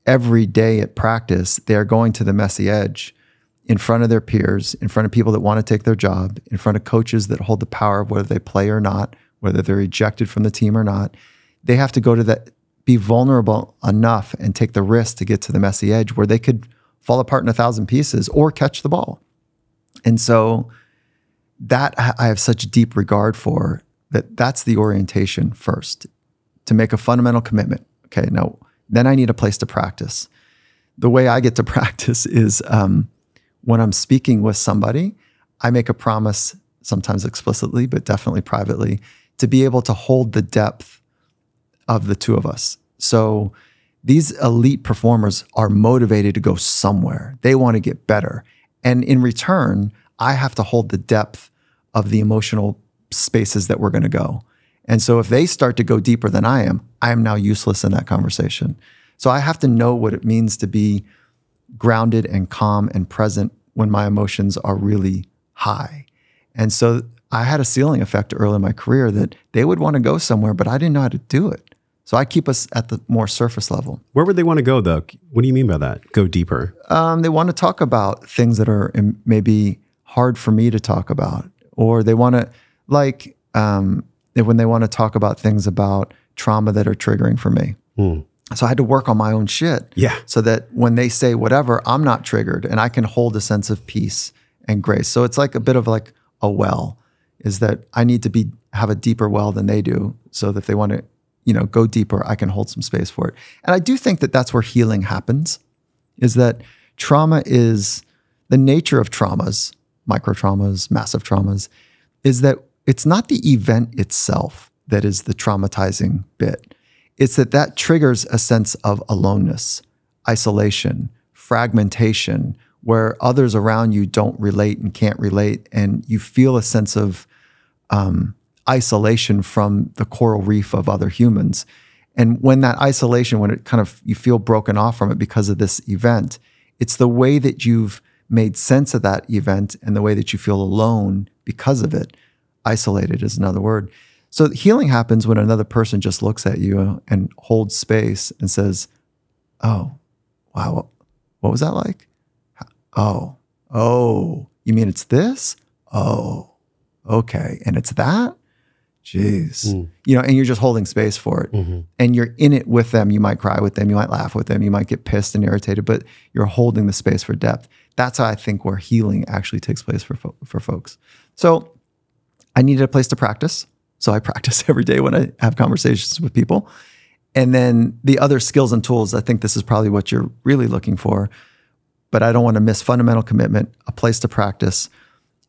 every day at practice, they're going to the messy edge in front of their peers, in front of people that want to take their job, in front of coaches that hold the power of whether they play or not, whether they're ejected from the team or not. They have to go to that, be vulnerable enough and take the risk to get to the messy edge where they could fall apart in 1,000 pieces or catch the ball. And so that I have such deep regard for, that's the orientation first, to make a fundamental commitment. Okay, now, then I need a place to practice. The way I get to practice is when I'm speaking with somebody, I make a promise, sometimes explicitly, but definitely privately, to be able to hold the depth of the two of us. So these elite performers are motivated to go somewhere. They want to get better. And in return, I have to hold the depth of the emotional spaces that we're going to go. And so if they start to go deeper than I am now useless in that conversation. So I have to know what it means to be grounded and calm and present when my emotions are really high. And so I had a ceiling effect early in my career that they would want to go somewhere, but I didn't know how to do it. So I keep us at the more surface level. Where would they want to go, though? What do you mean by that? Go deeper? They want to talk about things that are maybe hard for me to talk about. Or they want to, like, when they want to talk about things about trauma that are triggering for me. So I had to work on my own shit. Yeah. So that when they say whatever, I'm not triggered and I can hold a sense of peace and grace. So it's like a bit of like a well, is that I need to have a deeper well than they do, so that if they want to, go deeper, I can hold some space for it. And I do think that that's where healing happens, is that trauma is, the nature of traumas, micro traumas, massive traumas, is that it's not the event itself that is the traumatizing bit. It's that triggers a sense of aloneness, isolation, fragmentation, where others around you don't relate and can't relate, and you feel a sense of isolation from the coral reef of other humans. And when that isolation, when it kind of, you feel broken off from it because of this event, it's the way that you've made sense of that event and the way that you feel alone because of it. Isolated is another word. So healing happens when another person just looks at you and holds space and says, oh, wow, what was that like? Oh, you mean it's this? Oh, okay. And it's that? Jeez. You know, and you're just holding space for it. And you're in it with them. You might cry with them. You might laugh with them. You might get pissed and irritated, but you're holding the space for depth. That's how I think where healing actually takes place for folks. So I needed a place to practice. So I practice every day when I have conversations with people. And then the other skills and tools, I think this is probably what you're really looking for, but I don't want to miss fundamental commitment, a place to practice,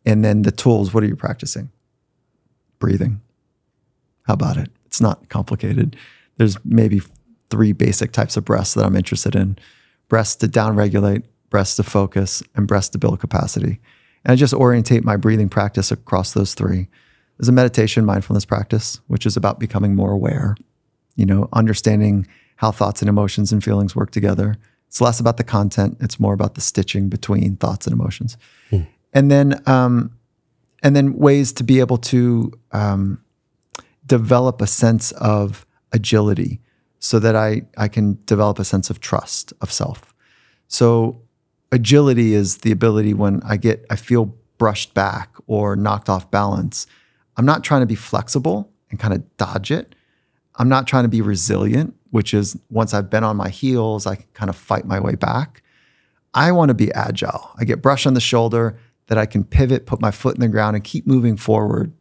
and then the tools. What are you practicing? Breathing. How about it? It's not complicated. There's maybe 3 basic types of breaths that I'm interested in. Breaths to downregulate, breaths to focus, and breaths to build capacity. And I just orientate my breathing practice across those 3. There's a meditation mindfulness practice, which is about becoming more aware, you know, understanding how thoughts and emotions and feelings work together. It's less about the content. It's more about the stitching between thoughts and emotions. And then ways to be able to develop a sense of agility so that I can develop a sense of trust of self. So agility is the ability when I feel brushed back or knocked off balance. I'm not trying to be flexible and kind of dodge it. I'm not trying to be resilient, which is once I've been on my heels, I can kind of fight my way back. I want to be agile. I get brushed on the shoulder that I can pivot, put my foot in the ground and keep moving forward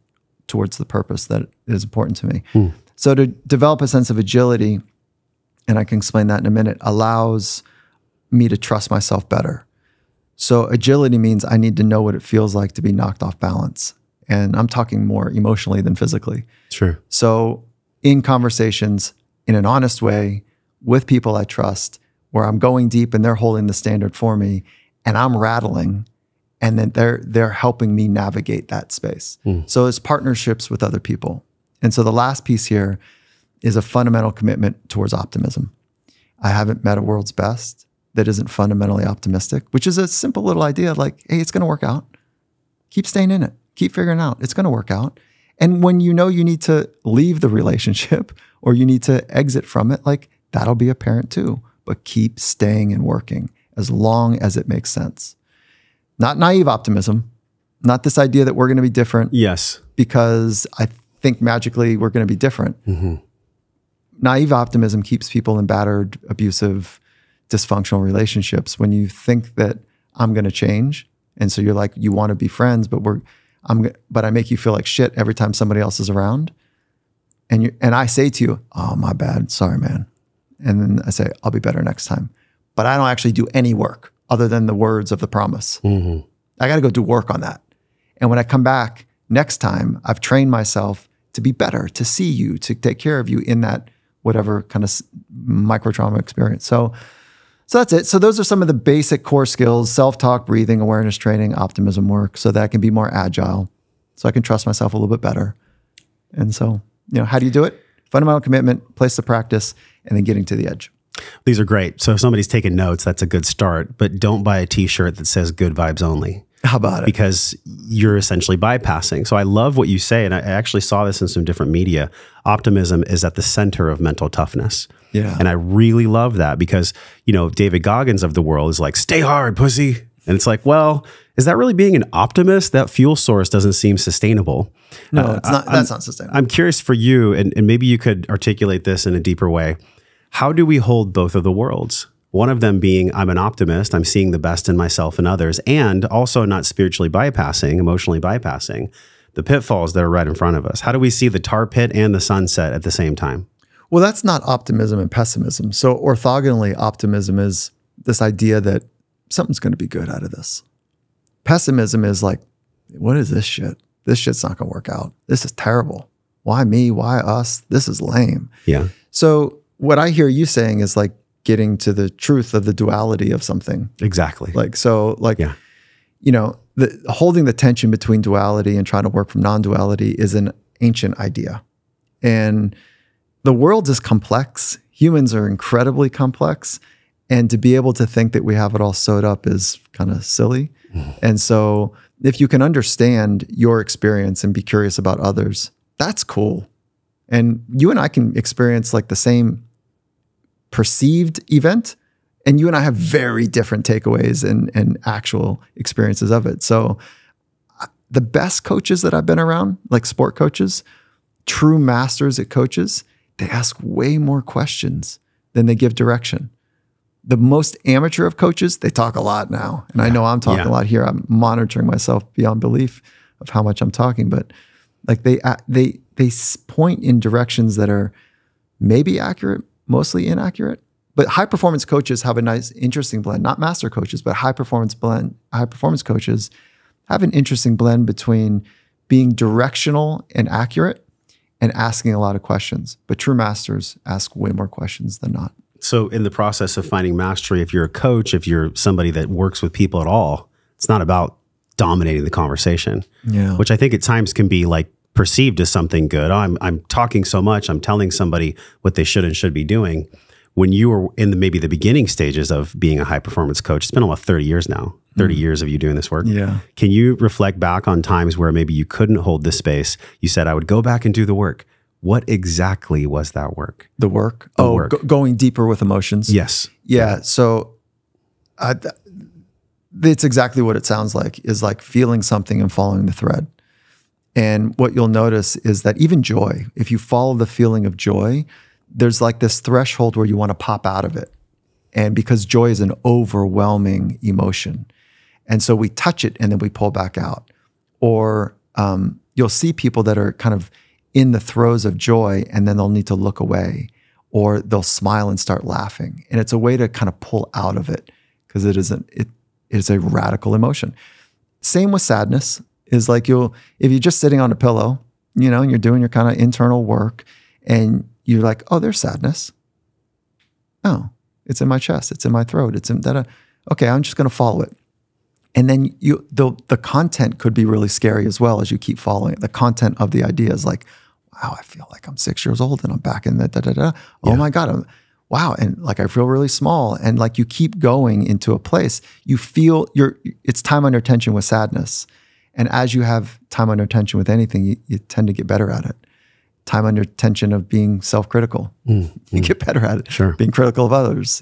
towards the purpose that is important to me. So to develop a sense of agility, and I can explain that in a minute, allows me to trust myself better. So agility means I need to know what it feels like to be knocked off balance. And I'm talking more emotionally than physically. Sure. So in conversations, in an honest way, with people I trust, where I'm going deep and they're holding the standard for me, and I'm rattling, and then they're helping me navigate that space. So it's partnerships with other people. And so the last piece here is a fundamental commitment towards optimism. I haven't met a world's best that isn't fundamentally optimistic, which is a simple little idea like, hey, it's going to work out. Keep staying in it. Keep figuring out. It's going to work out. And when you know you need to leave the relationship or you need to exit from it, like that'll be apparent too. But keep staying and working as long as it makes sense. Not naive optimism, not this idea that we're going to be different. Yes. Because I think magically we're going to be different. Naive optimism keeps people in battered, abusive, dysfunctional relationships. When you think that I'm going to change, and so you're like, you want to be friends, but I make you feel like shit every time somebody else is around. And I say to you, oh, my bad. Sorry, man. And then I say, I'll be better next time. But I don't actually do any work other than the words of the promise. I got to go do work on that. And when I come back next time, I've trained myself to be better, to see you, to take care of you in that whatever kind of micro trauma experience. So that's it. So those are some of the basic core skills: self-talk, breathing, awareness training, optimism work, so that I can be more agile, so I can trust myself a little bit better. And so, you know, how do you do it? Fundamental commitment, place to practice, and then getting to the edge. These are great. So if somebody's taking notes, that's a good start, but don't buy a t-shirt that says good vibes only. How about it? Because you're essentially bypassing. So I love what you say. And I actually saw this in some different media. Optimism is at the center of mental toughness. Yeah. And I really love that because, you know, David Goggins of the world is like, stay hard, pussy. And it's like, well, is that really being an optimist? That fuel source doesn't seem sustainable. No, it's not. That's not sustainable. I'm curious for you, and maybe you could articulate this in a deeper way. How do we hold both of the worlds? One of them being, I'm an optimist, I'm seeing the best in myself and others, and also not spiritually bypassing, emotionally bypassing the pitfalls that are right in front of us. How do we see the tar pit and the sunset at the same time? Well, that's not optimism and pessimism. So orthogonally, optimism is this idea that something's going to be good out of this. Pessimism is like, what is this shit? This shit's not going to work out. This is terrible. Why me? Why us? This is lame. Yeah. So what I hear you saying is like getting to the truth of the duality of something. Exactly. You know, holding the tension between duality and trying to work from non-duality is an ancient idea. And the world is complex. Humans are incredibly complex. And to be able to think that we have it all sewed up is kind of silly. And so if you can understand your experience and be curious about others, that's cool. And you and I can experience like the same perceived event, and you and I have very different takeaways and actual experiences of it. So the best coaches that I've been around, like sport coaches, true masters at coaches, they ask way more questions than they give direction. The most amateur of coaches, they talk a lot now. And I know I'm talking a lot here. I'm monitoring myself beyond belief of how much I'm talking, but like they point in directions that are maybe accurate, mostly inaccurate. But high performance coaches have a nice, interesting blend. Not master coaches, but high performance coaches have an interesting blend between being directional and accurate and asking a lot of questions. But true masters ask way more questions than not. So in the process of finding mastery, if you're a coach, if you're somebody that works with people at all, it's not about dominating the conversation, which I think at times can be like perceived as something good. Oh, I'm talking so much, I'm telling somebody what they should and should be doing. When you were in maybe the beginning stages of being a high performance coach, it's been almost 30 years now, 30 years of you doing this work. Yeah. Can you reflect back on times where maybe you couldn't hold this space? You said, I would go back and do the work. What exactly was that work? The work? Work. Going deeper with emotions? Yes. Yeah. So it's exactly what it sounds like, is like feeling something and following the thread. And what you'll notice is that even joy, if you follow the feeling of joy, there's like this threshold where you want to pop out of it. And because joy is an overwhelming emotion. And so we touch it and then we pull back out. Or you'll see people that are kind of in the throes of joy and then they'll need to look away, or they'll smile and start laughing. And it's a way to kind of pull out of it because it is a radical emotion. Same with sadness, is like if you're just sitting on a pillow, you know, and you're doing your kind of internal work and you're like, oh, there's sadness. Oh, it's in my chest. It's in my throat. It's in that. Okay, I'm just going to follow it. And then the content could be really scary as well as you keep following it. The content of the idea is like, wow, I feel like I'm 6 years old and I'm back in the Oh my God, wow. And like, I feel really small. And like, you keep going into a place, you feel it's time under tension with sadness. And as you have time under tension with anything, you tend to get better at it. Time under tension of being self-critical, you get better at it. Sure. Being critical of others,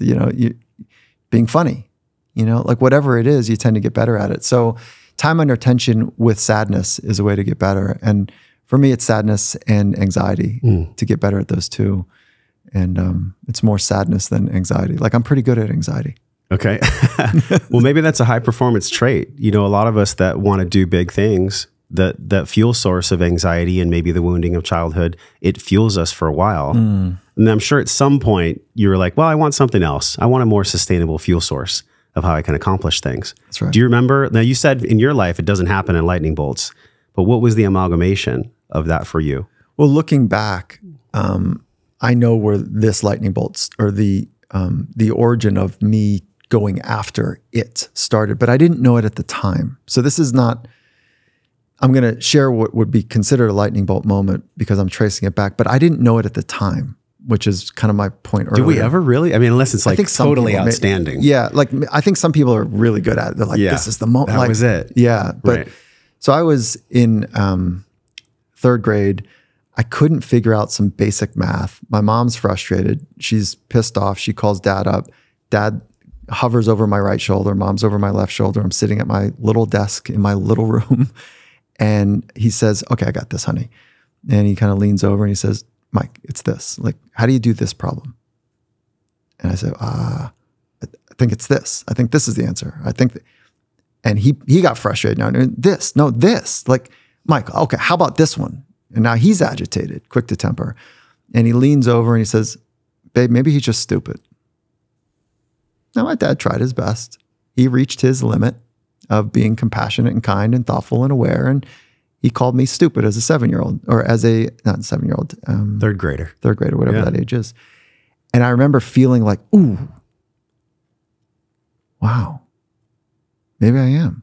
being funny, like whatever it is, you tend to get better at it. So time under tension with sadness is a way to get better. And for me, it's sadness and anxiety to get better at those two. And it's more sadness than anxiety. Like I'm pretty good at anxiety. Okay. Well, maybe that's a high performance trait. A lot of us that want to do big things, that fuel source of anxiety and maybe the wounding of childhood, it fuels us for a while. And I'm sure at some point you were like, well, I want something else. I want a more sustainable fuel source of how I can accomplish things. That's right. Do you remember? Now you said in your life, it doesn't happen in lightning bolts, but what was the amalgamation of that for you? Well, looking back, I know where this lightning bolts or the origin of me going after it started, but I didn't know it at the time. So this is not, I'm going to share what would be considered a lightning bolt moment because I'm tracing it back, but I didn't know it at the time, which is kind of my point earlier. Do we ever really? I mean, unless it's like totally outstanding. Yeah. Like I think some people are really good at it. They're like, this is the moment. That was it. Yeah. But right. So I was in third grade. I couldn't figure out some basic math. My mom's frustrated. She's pissed off. She calls dad up. Dad hovers over my right shoulder. Mom's over my left shoulder. I'm sitting at my little desk in my little room. And he says, okay, I got this, honey. And he kind of leans over and he says, Mike, it's this. Like, how do you do this problem? And I said, I think it's this. I think this is the answer. I think and he got frustrated now. This. Like, Mike, okay, how about this one? And now he's agitated, quick to temper. And he leans over and he says, babe, maybe he's just stupid. Now, my dad tried his best. He reached his limit of being compassionate and kind and thoughtful and aware. And he called me stupid as a 7-year-old, or as a, not 7-year-old. Third grader, whatever that age is. And I remember feeling like, ooh, wow, maybe I am.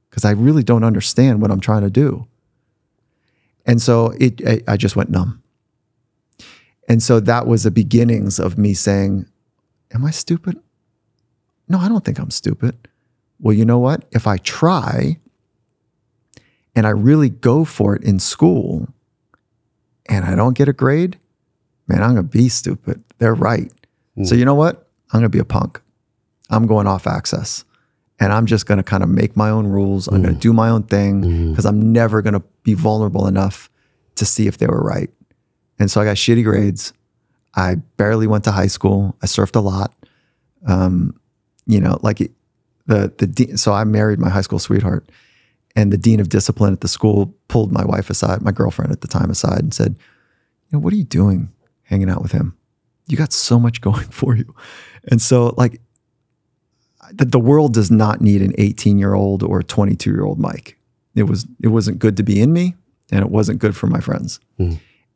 Because I really don't understand what I'm trying to do. And so I just went numb. And so that was the beginnings of me saying, am I stupid? No, I don't think I'm stupid. Well, you know what? If I try and I really go for it in school and I don't get a grade, man, I'm going to be stupid. They're right. So you know what? I'm going to be a punk. I'm going off access. And I'm just going to kind of make my own rules. I'm going to do my own thing because I'm never going to be vulnerable enough to see if they were right. And so I got shitty grades. I barely went to high school. I surfed a lot. You know, like so I married my high school sweetheart, and the dean of discipline at the school pulled my wife aside, my girlfriend at the time aside, and said, you know, what are you doing hanging out with him? You got so much going for you. And so like the world does not need an 18-year-old or a 22-year-old Mike. It wasn't good to be in me, and it wasn't good for my friends.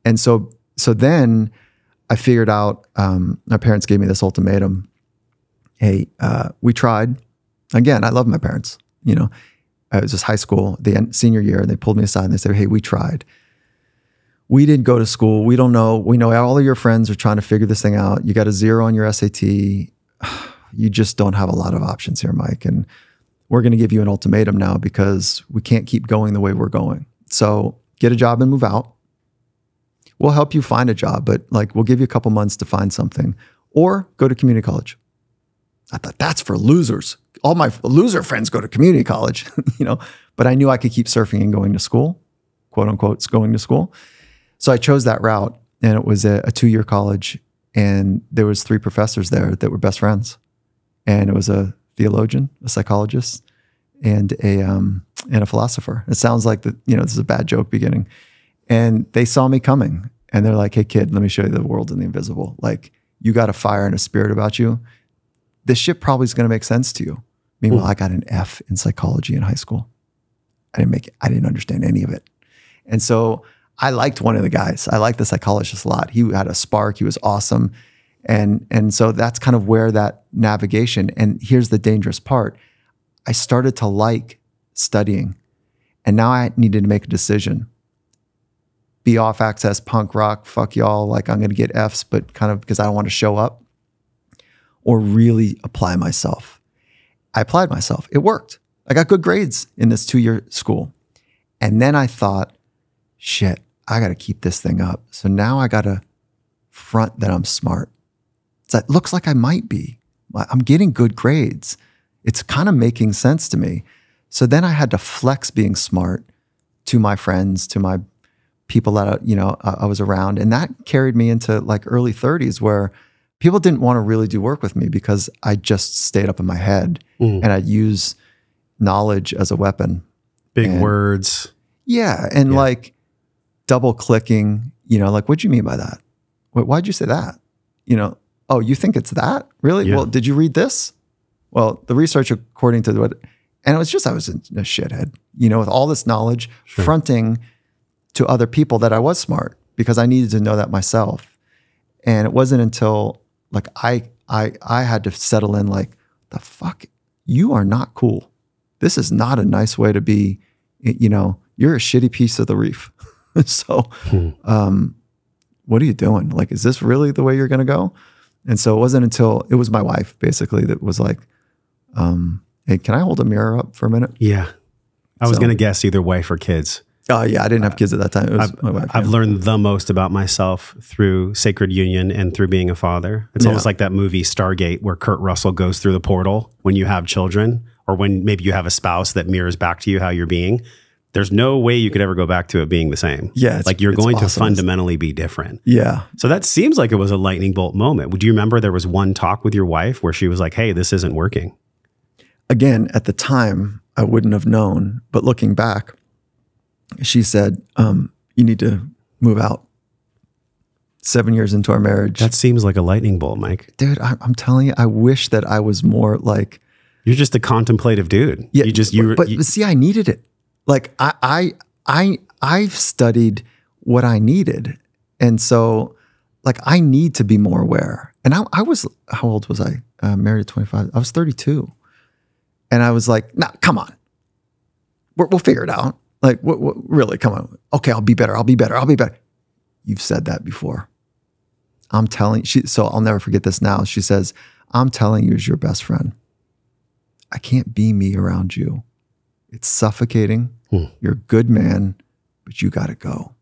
And so then I figured out, my parents gave me this ultimatum. Hey, we tried. Again, I love my parents. You know, it was just high school, senior year, and they pulled me aside and they said, hey, we tried. We didn't go to school. We don't know. We know all of your friends are trying to figure this thing out. You got a 0 on your SAT. You just don't have a lot of options here, Mike. And we're going to give you an ultimatum now because we can't keep going the way we're going. So get a job and move out. We'll help you find a job, but like we'll give you a couple months to find something, or go to community college. I thought that's for losers. All my loser friends go to community college, you know, but I knew I could keep surfing and going to school, quote unquote, going to school. So I chose that route, and it was a 2-year college, and there was 3 professors there that were best friends. And it was a theologian, a psychologist, and a philosopher. It sounds like this is a bad joke beginning. And they saw me coming, and they're like, hey kid, let me show you the world and the invisible. Like, you got a fire and a spirit about you. This shit probably is going to make sense to you. Meanwhile, I got an F in psychology in high school. I didn't understand any of it. And so I liked one of the guys. I liked the psychologist a lot. He had a spark. He was awesome. And so that's kind of where that navigation, and here's the dangerous part. I started to like studying, and now I needed to make a decision. Be off access, punk rock, fuck y'all, like I'm going to get Fs, but kind of because I don't want to show up, or really apply myself. I applied myself. It worked. I got good grades in this 2-year school. And then I thought, shit, I got to keep this thing up. So now I got to front that I'm smart. It looks like I might be. I'm getting good grades. It's kind of making sense to me. So then I had to flex being smart to my friends, to my people that I was around. And that carried me into like early 30s, where people didn't want to really do work with me because I just stayed up in my head, and I'd use knowledge as a weapon. Big words. Yeah. And like double clicking, like, what'd you mean by that? Why'd you say that? Oh, you think it's that? Really? Yeah. Well, did you read this? Well, the research according to what, and it was just, I was a shithead, with all this knowledge, fronting to other people that I was smart because I needed to know that myself. And it wasn't until like I had to settle in, like, the fuck, you are not cool. This is not a nice way to be, you're a shitty piece of the reef. So, what are you doing? Like, is this really the way you're going to go? And so it wasn't until it was my wife basically that was like, hey, can I hold a mirror up for a minute? Yeah. I was going to guess either way for kids. Oh yeah. I didn't have kids at that time. It was my wife. I've learned the most about myself through sacred union and through being a father. It's almost like that movie Stargate, where Kurt Russell goes through the portal when you have children, or when maybe you have a spouse that mirrors back to you how you're being. There's no way you could ever go back to it being the same. Yeah. Like you're going to fundamentally be different. Yeah. So that seems like it was a lightning bolt moment. Do you remember there was one talk with your wife where she was like, hey, this isn't working? Again, at the time, I wouldn't have known. But looking back, she said, you need to move out. 7 years into our marriage. That seems like a lightning bolt, Mike. Dude, I'm telling you, I wish that I was more like... You're just a contemplative dude. Yeah, but see, I needed it. Like I've studied what I needed. And so like, I need to be more aware. And I was, how old was I? Married at 25. I was 32. And I was like, nah, come on. We'll figure it out. Like, what, really? Come on. Okay, I'll be better. I'll be better. I'll be better. You've said that before. I'm telling you. So I'll never forget this now. She says, I'm telling you as your best friend, I can't be me around you. It's suffocating. You're a good man, but you got to go.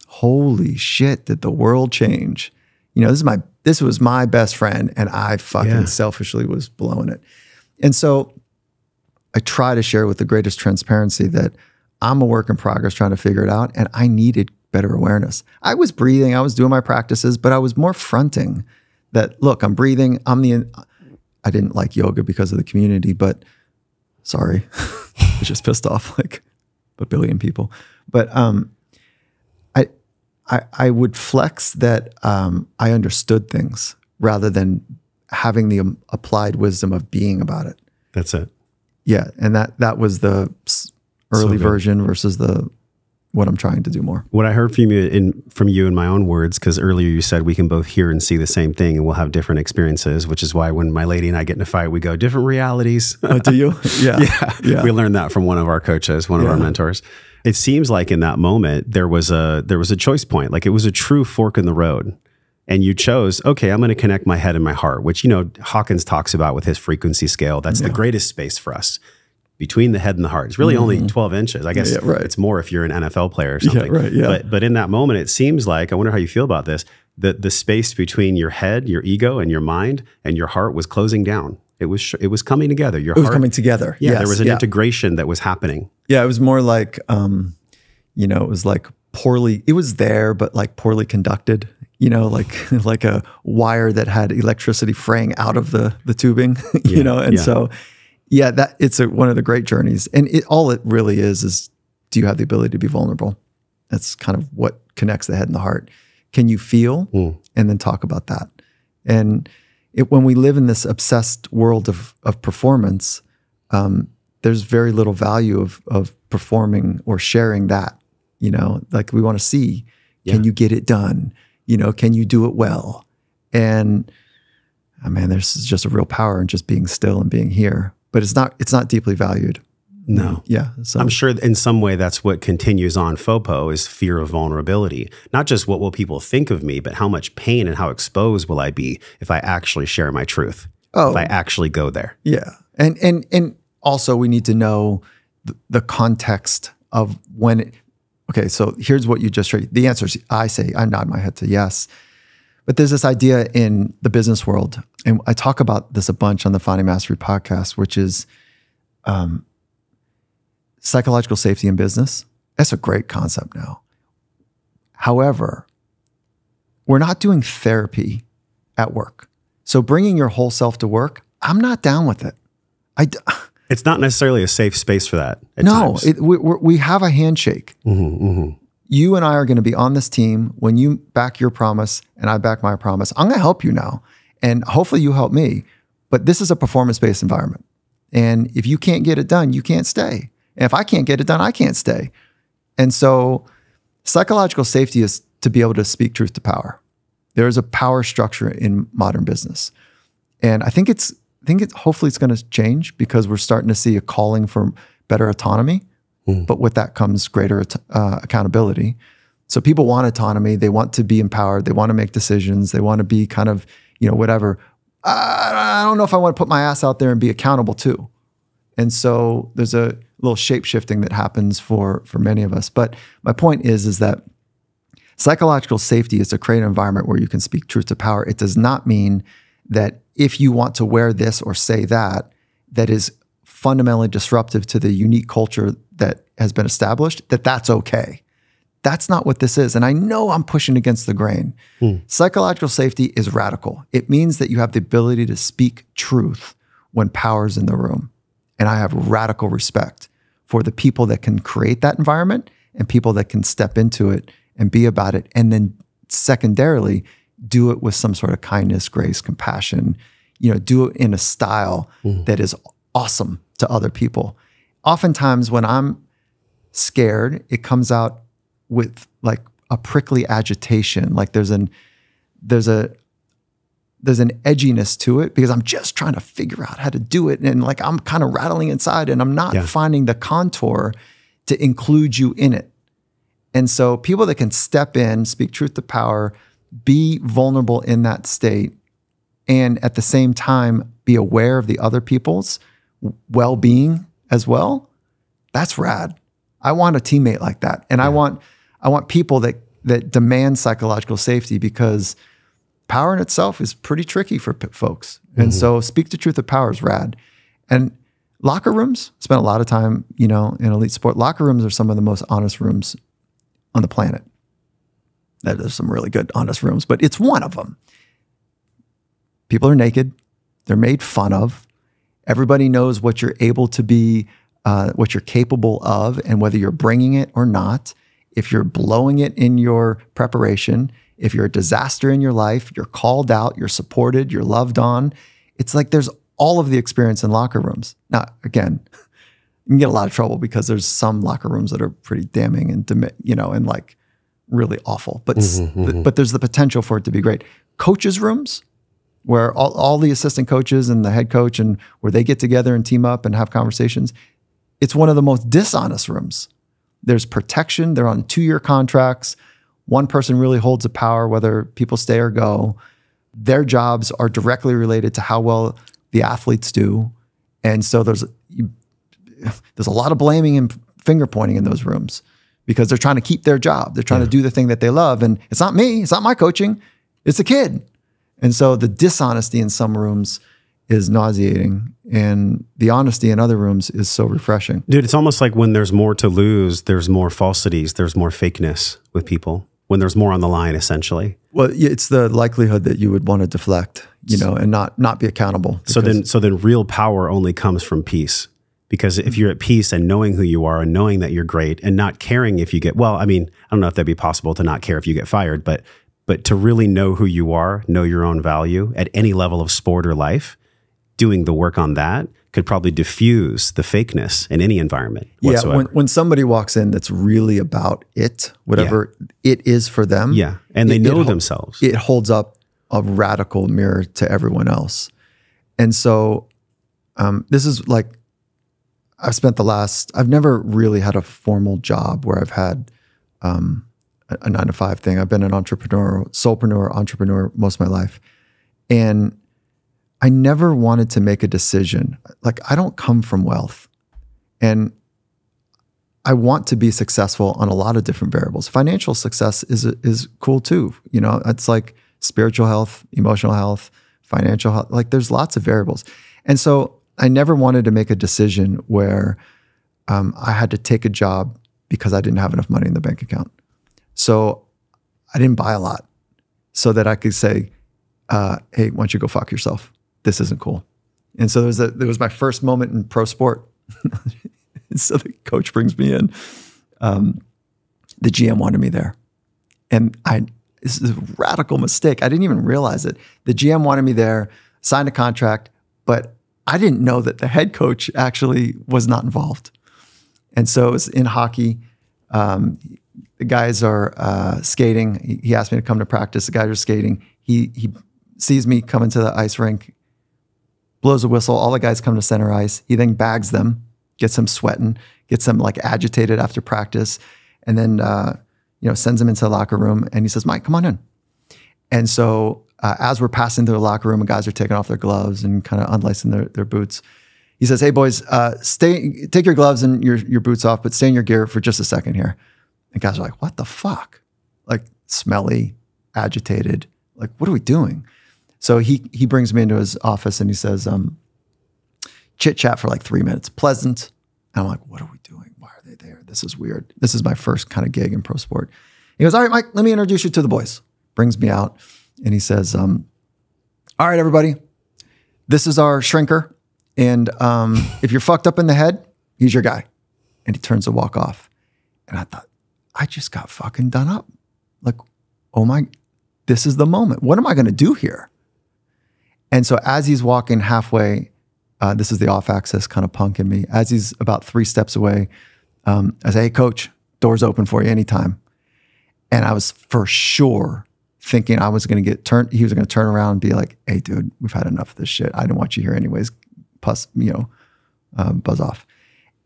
Holy shit, did the world change? You know, this was my best friend, and I fucking selfishly was blowing it. And so I try to share with the greatest transparency that I'm a work in progress trying to figure it out, and I needed better awareness. I was breathing, I was doing my practices, but I was more fronting that, look, I'm breathing. I didn't like yoga because of the community, but sorry, it just pissed off like a billion people. But I would flex that I understood things rather than having the applied wisdom of being about it. That's it. Yeah, and that was the early version versus what I'm trying to do more. What I heard from you in my own words, because earlier you said we can both hear and see the same thing and we'll have different experiences, which is why when my lady and I get in a fight, we go different realities. Oh, do you? Yeah. Yeah. We learned that from one of our coaches, one of our mentors. It seems like in that moment, there was a choice point. Like it was a true fork in the road. And you chose, okay, I'm going to connect my head and my heart, which, you know, Hawkins talks about with his frequency scale. That's the greatest space for us. Between the head and the heart. It's really only 12 inches. I guess it's more if you're an NFL player or something. But in that moment, it seems like, I wonder how you feel about this, that the space between your head, your ego, and your mind and your heart was closing down. It was coming together. It was coming together. Yeah, there was an integration that was happening. Yeah, it was more like, you know, it was like it was there, but like poorly conducted. You know, like a wire that had electricity fraying out of the tubing. You know, and so. Yeah, it's one of the great journeys. And all it really is do you have the ability to be vulnerable? That's kind of what connects the head and the heart. Can you feel and then talk about that? And when we live in this obsessed world of performance, there's very little value of performing or sharing that. You know, like we want to see, can you get it done? You know, can you do it well? And oh man, there's just a real power in just being still and being here. But it's not deeply valued. No. Yeah. So I'm sure in some way that's what continues on FOPO is fear of vulnerability. Not just what will people think of me, but how much pain and how exposed will I be if I actually share my truth? If I actually go there. Yeah. And also we need to know the context of when okay, so here's what you just shared. The answer is I nod my head to yes. But there's this idea in the business world, and I talk about this a bunch on the Finding Mastery podcast, which is psychological safety in business. That's a great concept now. However, we're not doing therapy at work. So bringing your whole self to work, I'm not down with it. It's not necessarily a safe space for that. No, we have a handshake. You and I are going to be on this team. When you back your promise and I back my promise, I'm going to help you now. And hopefully you help me. But this is a performance-based environment. And if you can't get it done, you can't stay. And if I can't get it done, I can't stay. And so psychological safety is to be able to speak truth to power. There is a power structure in modern business. And I think hopefully it's going to change because we're starting to see a calling for better autonomy. But with that comes greater accountability. So people want autonomy. They want to be empowered. They want to make decisions. They want to be kind of, you know, whatever. I don't know if I want to put my ass out there and be accountable too. And so there's a little shape shifting that happens for many of us. But my point is that psychological safety is to create an environment where you can speak truth to power. It does not mean that if you want to wear this or say that is fundamentally disruptive to the unique culture that has been established, that's okay. That's not what this is. And I know I'm pushing against the grain. Psychological safety is radical. It means that you have the ability to speak truth when power's in the room. And I have radical respect for the people that can create that environment and people that can step into it and be about it. And then secondarily, do it with some sort of kindness, grace, compassion, you know, do it in a style that is awesome to other people. Oftentimes when I'm scared, it comes out with like a prickly agitation. Like there's an edginess to it because I'm just trying to figure out how to do it. And like, I'm kind of rattling inside and I'm not finding the contour to include you in it. And so people that can step in, speak truth to power, be vulnerable in that state, and at the same time be aware of the other people's well-being as well, that's rad. I want a teammate like that. And I want people that demand psychological safety, because power in itself is pretty tricky for folks. And so speak the truth of power is rad. And locker rooms, spent a lot of time, you know, in elite sport. Locker rooms are some of the most honest rooms on the planet. There's some really good honest rooms, but it's one of them. People are naked. They're made fun of. Everybody knows what you're able to be, what you're capable of, and whether you're bringing it or not. If you're blowing it in your preparation, if you're a disaster in your life, you're called out, you're supported, you're loved on. It's like there's all of the experience in locker rooms. Now, again, you can get a lot of trouble because there's some locker rooms that are pretty damning and, you know, and like really awful. But but there's the potential for it to be great. Coaches' rooms, where all the assistant coaches and the head coach, and where they get together and team up and have conversations, it's one of the most dishonest rooms. There's protection. They're on 2-year contracts. One person really holds the power, whether people stay or go. Their jobs are directly related to how well the athletes do. And so there's a lot of blaming and finger pointing in those rooms, because they're trying to keep their job. They're trying to do the thing that they love. And it's not me. It's not my coaching. It's a kid. And so the dishonesty in some rooms is nauseating, and the honesty in other rooms is so refreshing. Dude, it's almost like when there's more to lose, there's more falsities, there's more fakeness with people. When there's more on the line, essentially. Well, it's the likelihood that you would want to deflect, you know, and not be accountable. So then real power only comes from peace. Because if you're at peace and knowing who you are and knowing that you're great and not caring if you get, well, I mean, I don't know if that'd be possible to not care if you get fired, but to really know who you are, know your own value at any level of sport or life, doing the work on that could probably diffuse the fakeness in any environment whatsoever. Yeah, when somebody walks in that's really about it, whatever it is for them. Yeah, and they know themselves. It holds up a radical mirror to everyone else. And so this is like, I've never really had a formal job where I've had a 9-to-5 thing. I've been an entrepreneur, solopreneur, entrepreneur most of my life. And I never wanted to make a decision. Like, I don't come from wealth, and I want to be successful on a lot of different variables. Financial success is cool too. You know, it's like spiritual health, emotional health, financial health. Like, there's lots of variables. And so I never wanted to make a decision where I had to take a job because I didn't have enough money in the bank account. So I didn't buy a lot so that I could say, hey, why don't you go fuck yourself? This isn't cool. And so there was my first moment in pro sport. So the coach brings me in. The GM wanted me there. And this is a radical mistake. I didn't even realize it. The GM wanted me there, signed a contract, but I didn't know that the head coach actually was not involved. And so it was in hockey. The guys are skating. He asked me to come to practice. The guys are skating. He sees me come into the ice rink, blows a whistle. All the guys come to center ice. He then bags them, gets them sweating, gets them like agitated after practice, and then sends them into the locker room. And he says, "Mike, come on in." And so as we're passing through the locker room and guys are taking off their gloves and kind of unlacing their boots, he says, "Hey boys, take your gloves and your boots off, but stay in your gear for just a second here." And guys are like, "What the fuck?" Like, smelly, agitated. Like, what are we doing? So he brings me into his office and he says, chit chat for like 3 minutes, pleasant. And I'm like, what are we doing? Why are they there? This is weird. This is my first kind of gig in pro sport. He goes, "All right, Mike, let me introduce you to the boys." Brings me out and he says, "All right, everybody, this is our shrinker. And if you're fucked up in the head, he's your guy." And he turns to walk off. And I thought, I just got fucking done up. Like, oh my, this is the moment. What am I going to do here? And so as he's walking halfway, this is the off-axis kind of punk in me. As he's about 3 steps away, I say, "Hey, coach, door's open for you anytime." And I was for sure thinking I was going to get turned. He was going to turn around and be like, "Hey, dude, we've had enough of this shit. I didn't want you here anyways. Buzz off."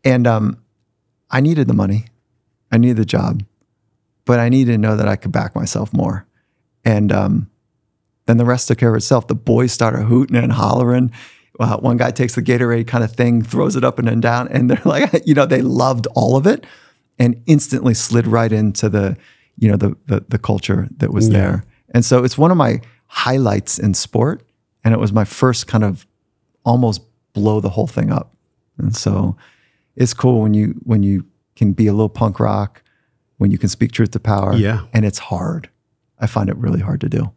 And I needed the money. I needed the job, but I needed to know that I could back myself more. And then the rest took care of itself. The boys started hooting and hollering. One guy takes the Gatorade kind of thing, throws it up and then down, and they're like, you know, they loved all of it and instantly slid right into the, you know, the culture that was there. And so it's one of my highlights in sport. And it was my first kind of almost blow the whole thing up. And so it's cool when you can be a little punk rock, when you can speak truth to power. Yeah. And it's hard. I find it really hard to do.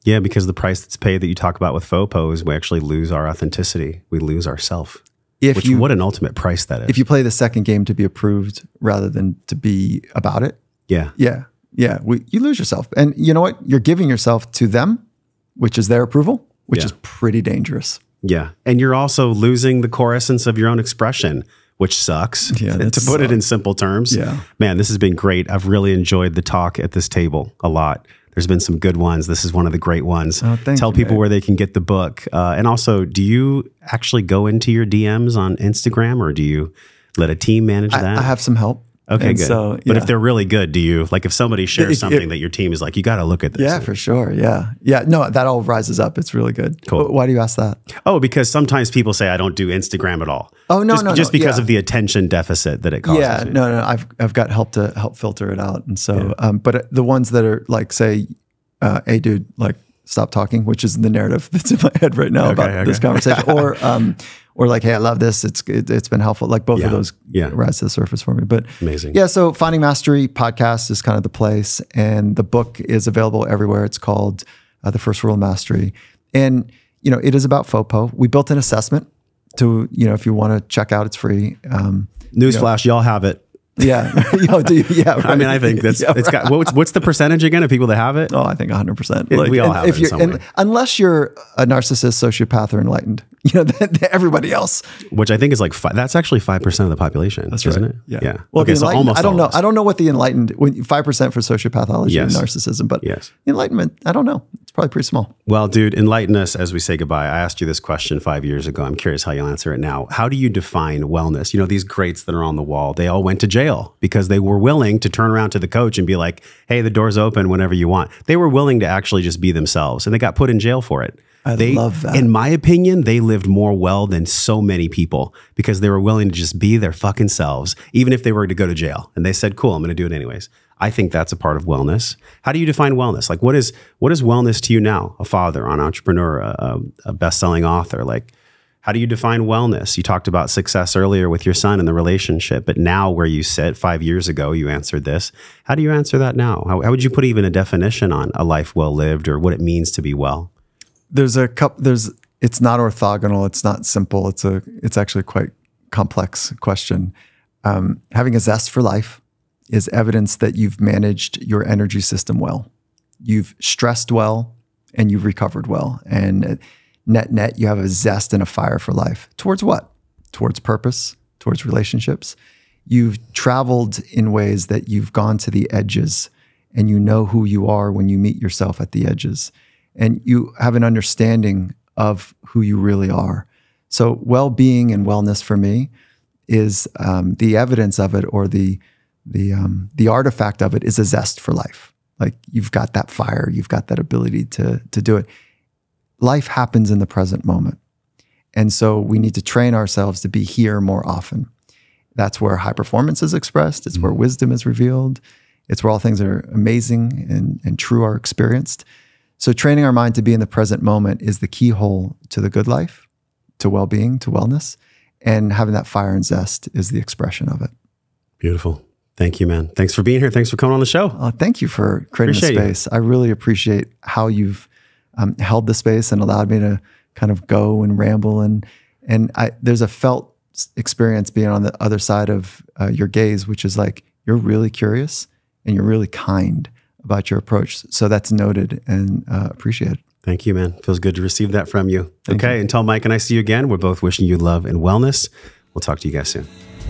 Yeah, because the price that's paid that you talk about with FOPO is we actually lose our authenticity. We lose ourself. What an ultimate price that is. If you play the second game to be approved rather than to be about it. Yeah. Yeah. Yeah. You lose yourself. And you know what? You're giving yourself to them, which is their approval, which is pretty dangerous. Yeah. And you're also losing the core essence of your own expression, which sucks. Yeah, to put it in simple terms. Yeah. Man, this has been great. I've really enjoyed the talk at this table a lot. There's been some good ones. This is one of the great ones. Oh, Tell people where they can get the book. And also, do you actually go into your DMs on Instagram, or do you let a team manage that? I have some help. Okay, and good. So, But if they're really good, do you, like if somebody shares something that your team is like, you got to look at this. Yeah, for sure. Yeah. Yeah. No, that all rises up. It's really good. Cool. Why do you ask that? Oh, because sometimes people say I don't do Instagram at all. Oh, no, just because of the attention deficit that it causes. Yeah. No. I've got help to help filter it out. And so, but the ones that are like, say, hey, dude, like, stop talking, which is the narrative that's in my head right now about this conversation. Or like, hey, I love this. It's been helpful. Like both of those rise to the surface for me. But amazing. Yeah. So Finding Mastery podcast is kind of the place, and the book is available everywhere. It's called The First Rule of Mastery, and you know it is about FOPO. We built an assessment to if you want to check out, it's free. Newsflash, y'all have it. Yeah. Right. I mean, I think that's it's got what's the percentage again of people that have it? Oh, I think 100%. We all have it in some way. Unless you're a narcissist, sociopath, or enlightened, everybody else. Which I think is like that's actually 5% of the population. That's isn't it? Yeah. Well, okay, so almost. I don't know. I don't know what the enlightened 5% for sociopathology and narcissism, but enlightenment, I don't know. It's probably pretty small. Well, dude, enlighten us as we say goodbye. I asked you this question 5 years ago. I'm curious how you'll answer it now. How do you define wellness? These greats that are on the wall, they all went to jail because they were willing to turn around to the coach and be like, hey, the door's open whenever you want. They were willing to actually just be themselves, and they got put in jail for it. I love that. In my opinion, they lived more well than so many people because they were willing to just be their fucking selves, even if they were to go to jail. And they said, cool, I'm going to do it anyways. I think that's a part of wellness. How do you define wellness? Like, what is wellness to you now? A father, an entrepreneur, a best-selling author. Like, how do you define wellness? You talked about success earlier with your son and the relationship, but now where you sit 5 years ago, you answered this. How do you answer that now? How would you put even a definition on a life well lived or what it means to be well? It's not orthogonal. It's not simple. It's actually quite complex question. Having a zest for life is evidence that you've managed your energy system well. You've stressed well and you've recovered well. And net, you have a zest and a fire for life. Towards what? Towards purpose, towards relationships. You've traveled in ways that you've gone to the edges and you know who you are when you meet yourself at the edges. And you have an understanding of who you really are. So well-being and wellness for me is the evidence of it, or the artifact of it is a zest for life. Like you've got that fire, you've got that ability to do it. Life happens in the present moment. And so we need to train ourselves to be here more often. That's where high performance is expressed. It's where wisdom is revealed. It's where all things that are amazing and true are experienced. So training our mind to be in the present moment is the keyhole to the good life, to well-being, to wellness. And having that fire and zest is the expression of it. Beautiful. Thank you, man. Thanks for being here. Thanks for coming on the show. Thank you for creating the space. I really appreciate how you've held the space and allowed me to kind of go and ramble. And there's a felt experience being on the other side of your gaze, which is like, you're really curious and you're really kind about your approach. So that's noted and appreciated. Thank you, man. Feels good to receive that from you. Thank you. Until Mike and I see you again, we're both wishing you love and wellness. We'll talk to you guys soon.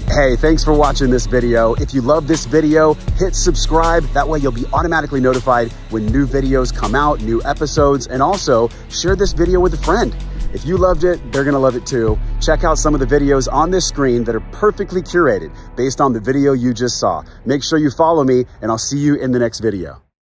Hey, thanks for watching this video. If you love this video, hit subscribe. That way you'll be automatically notified when new videos come out, new episodes, and also share this video with a friend. If you loved it, they're gonna love it too. check out some of the videos on this screen that are perfectly curated based on the video you just saw. Make sure you follow me, and I'll see you in the next video.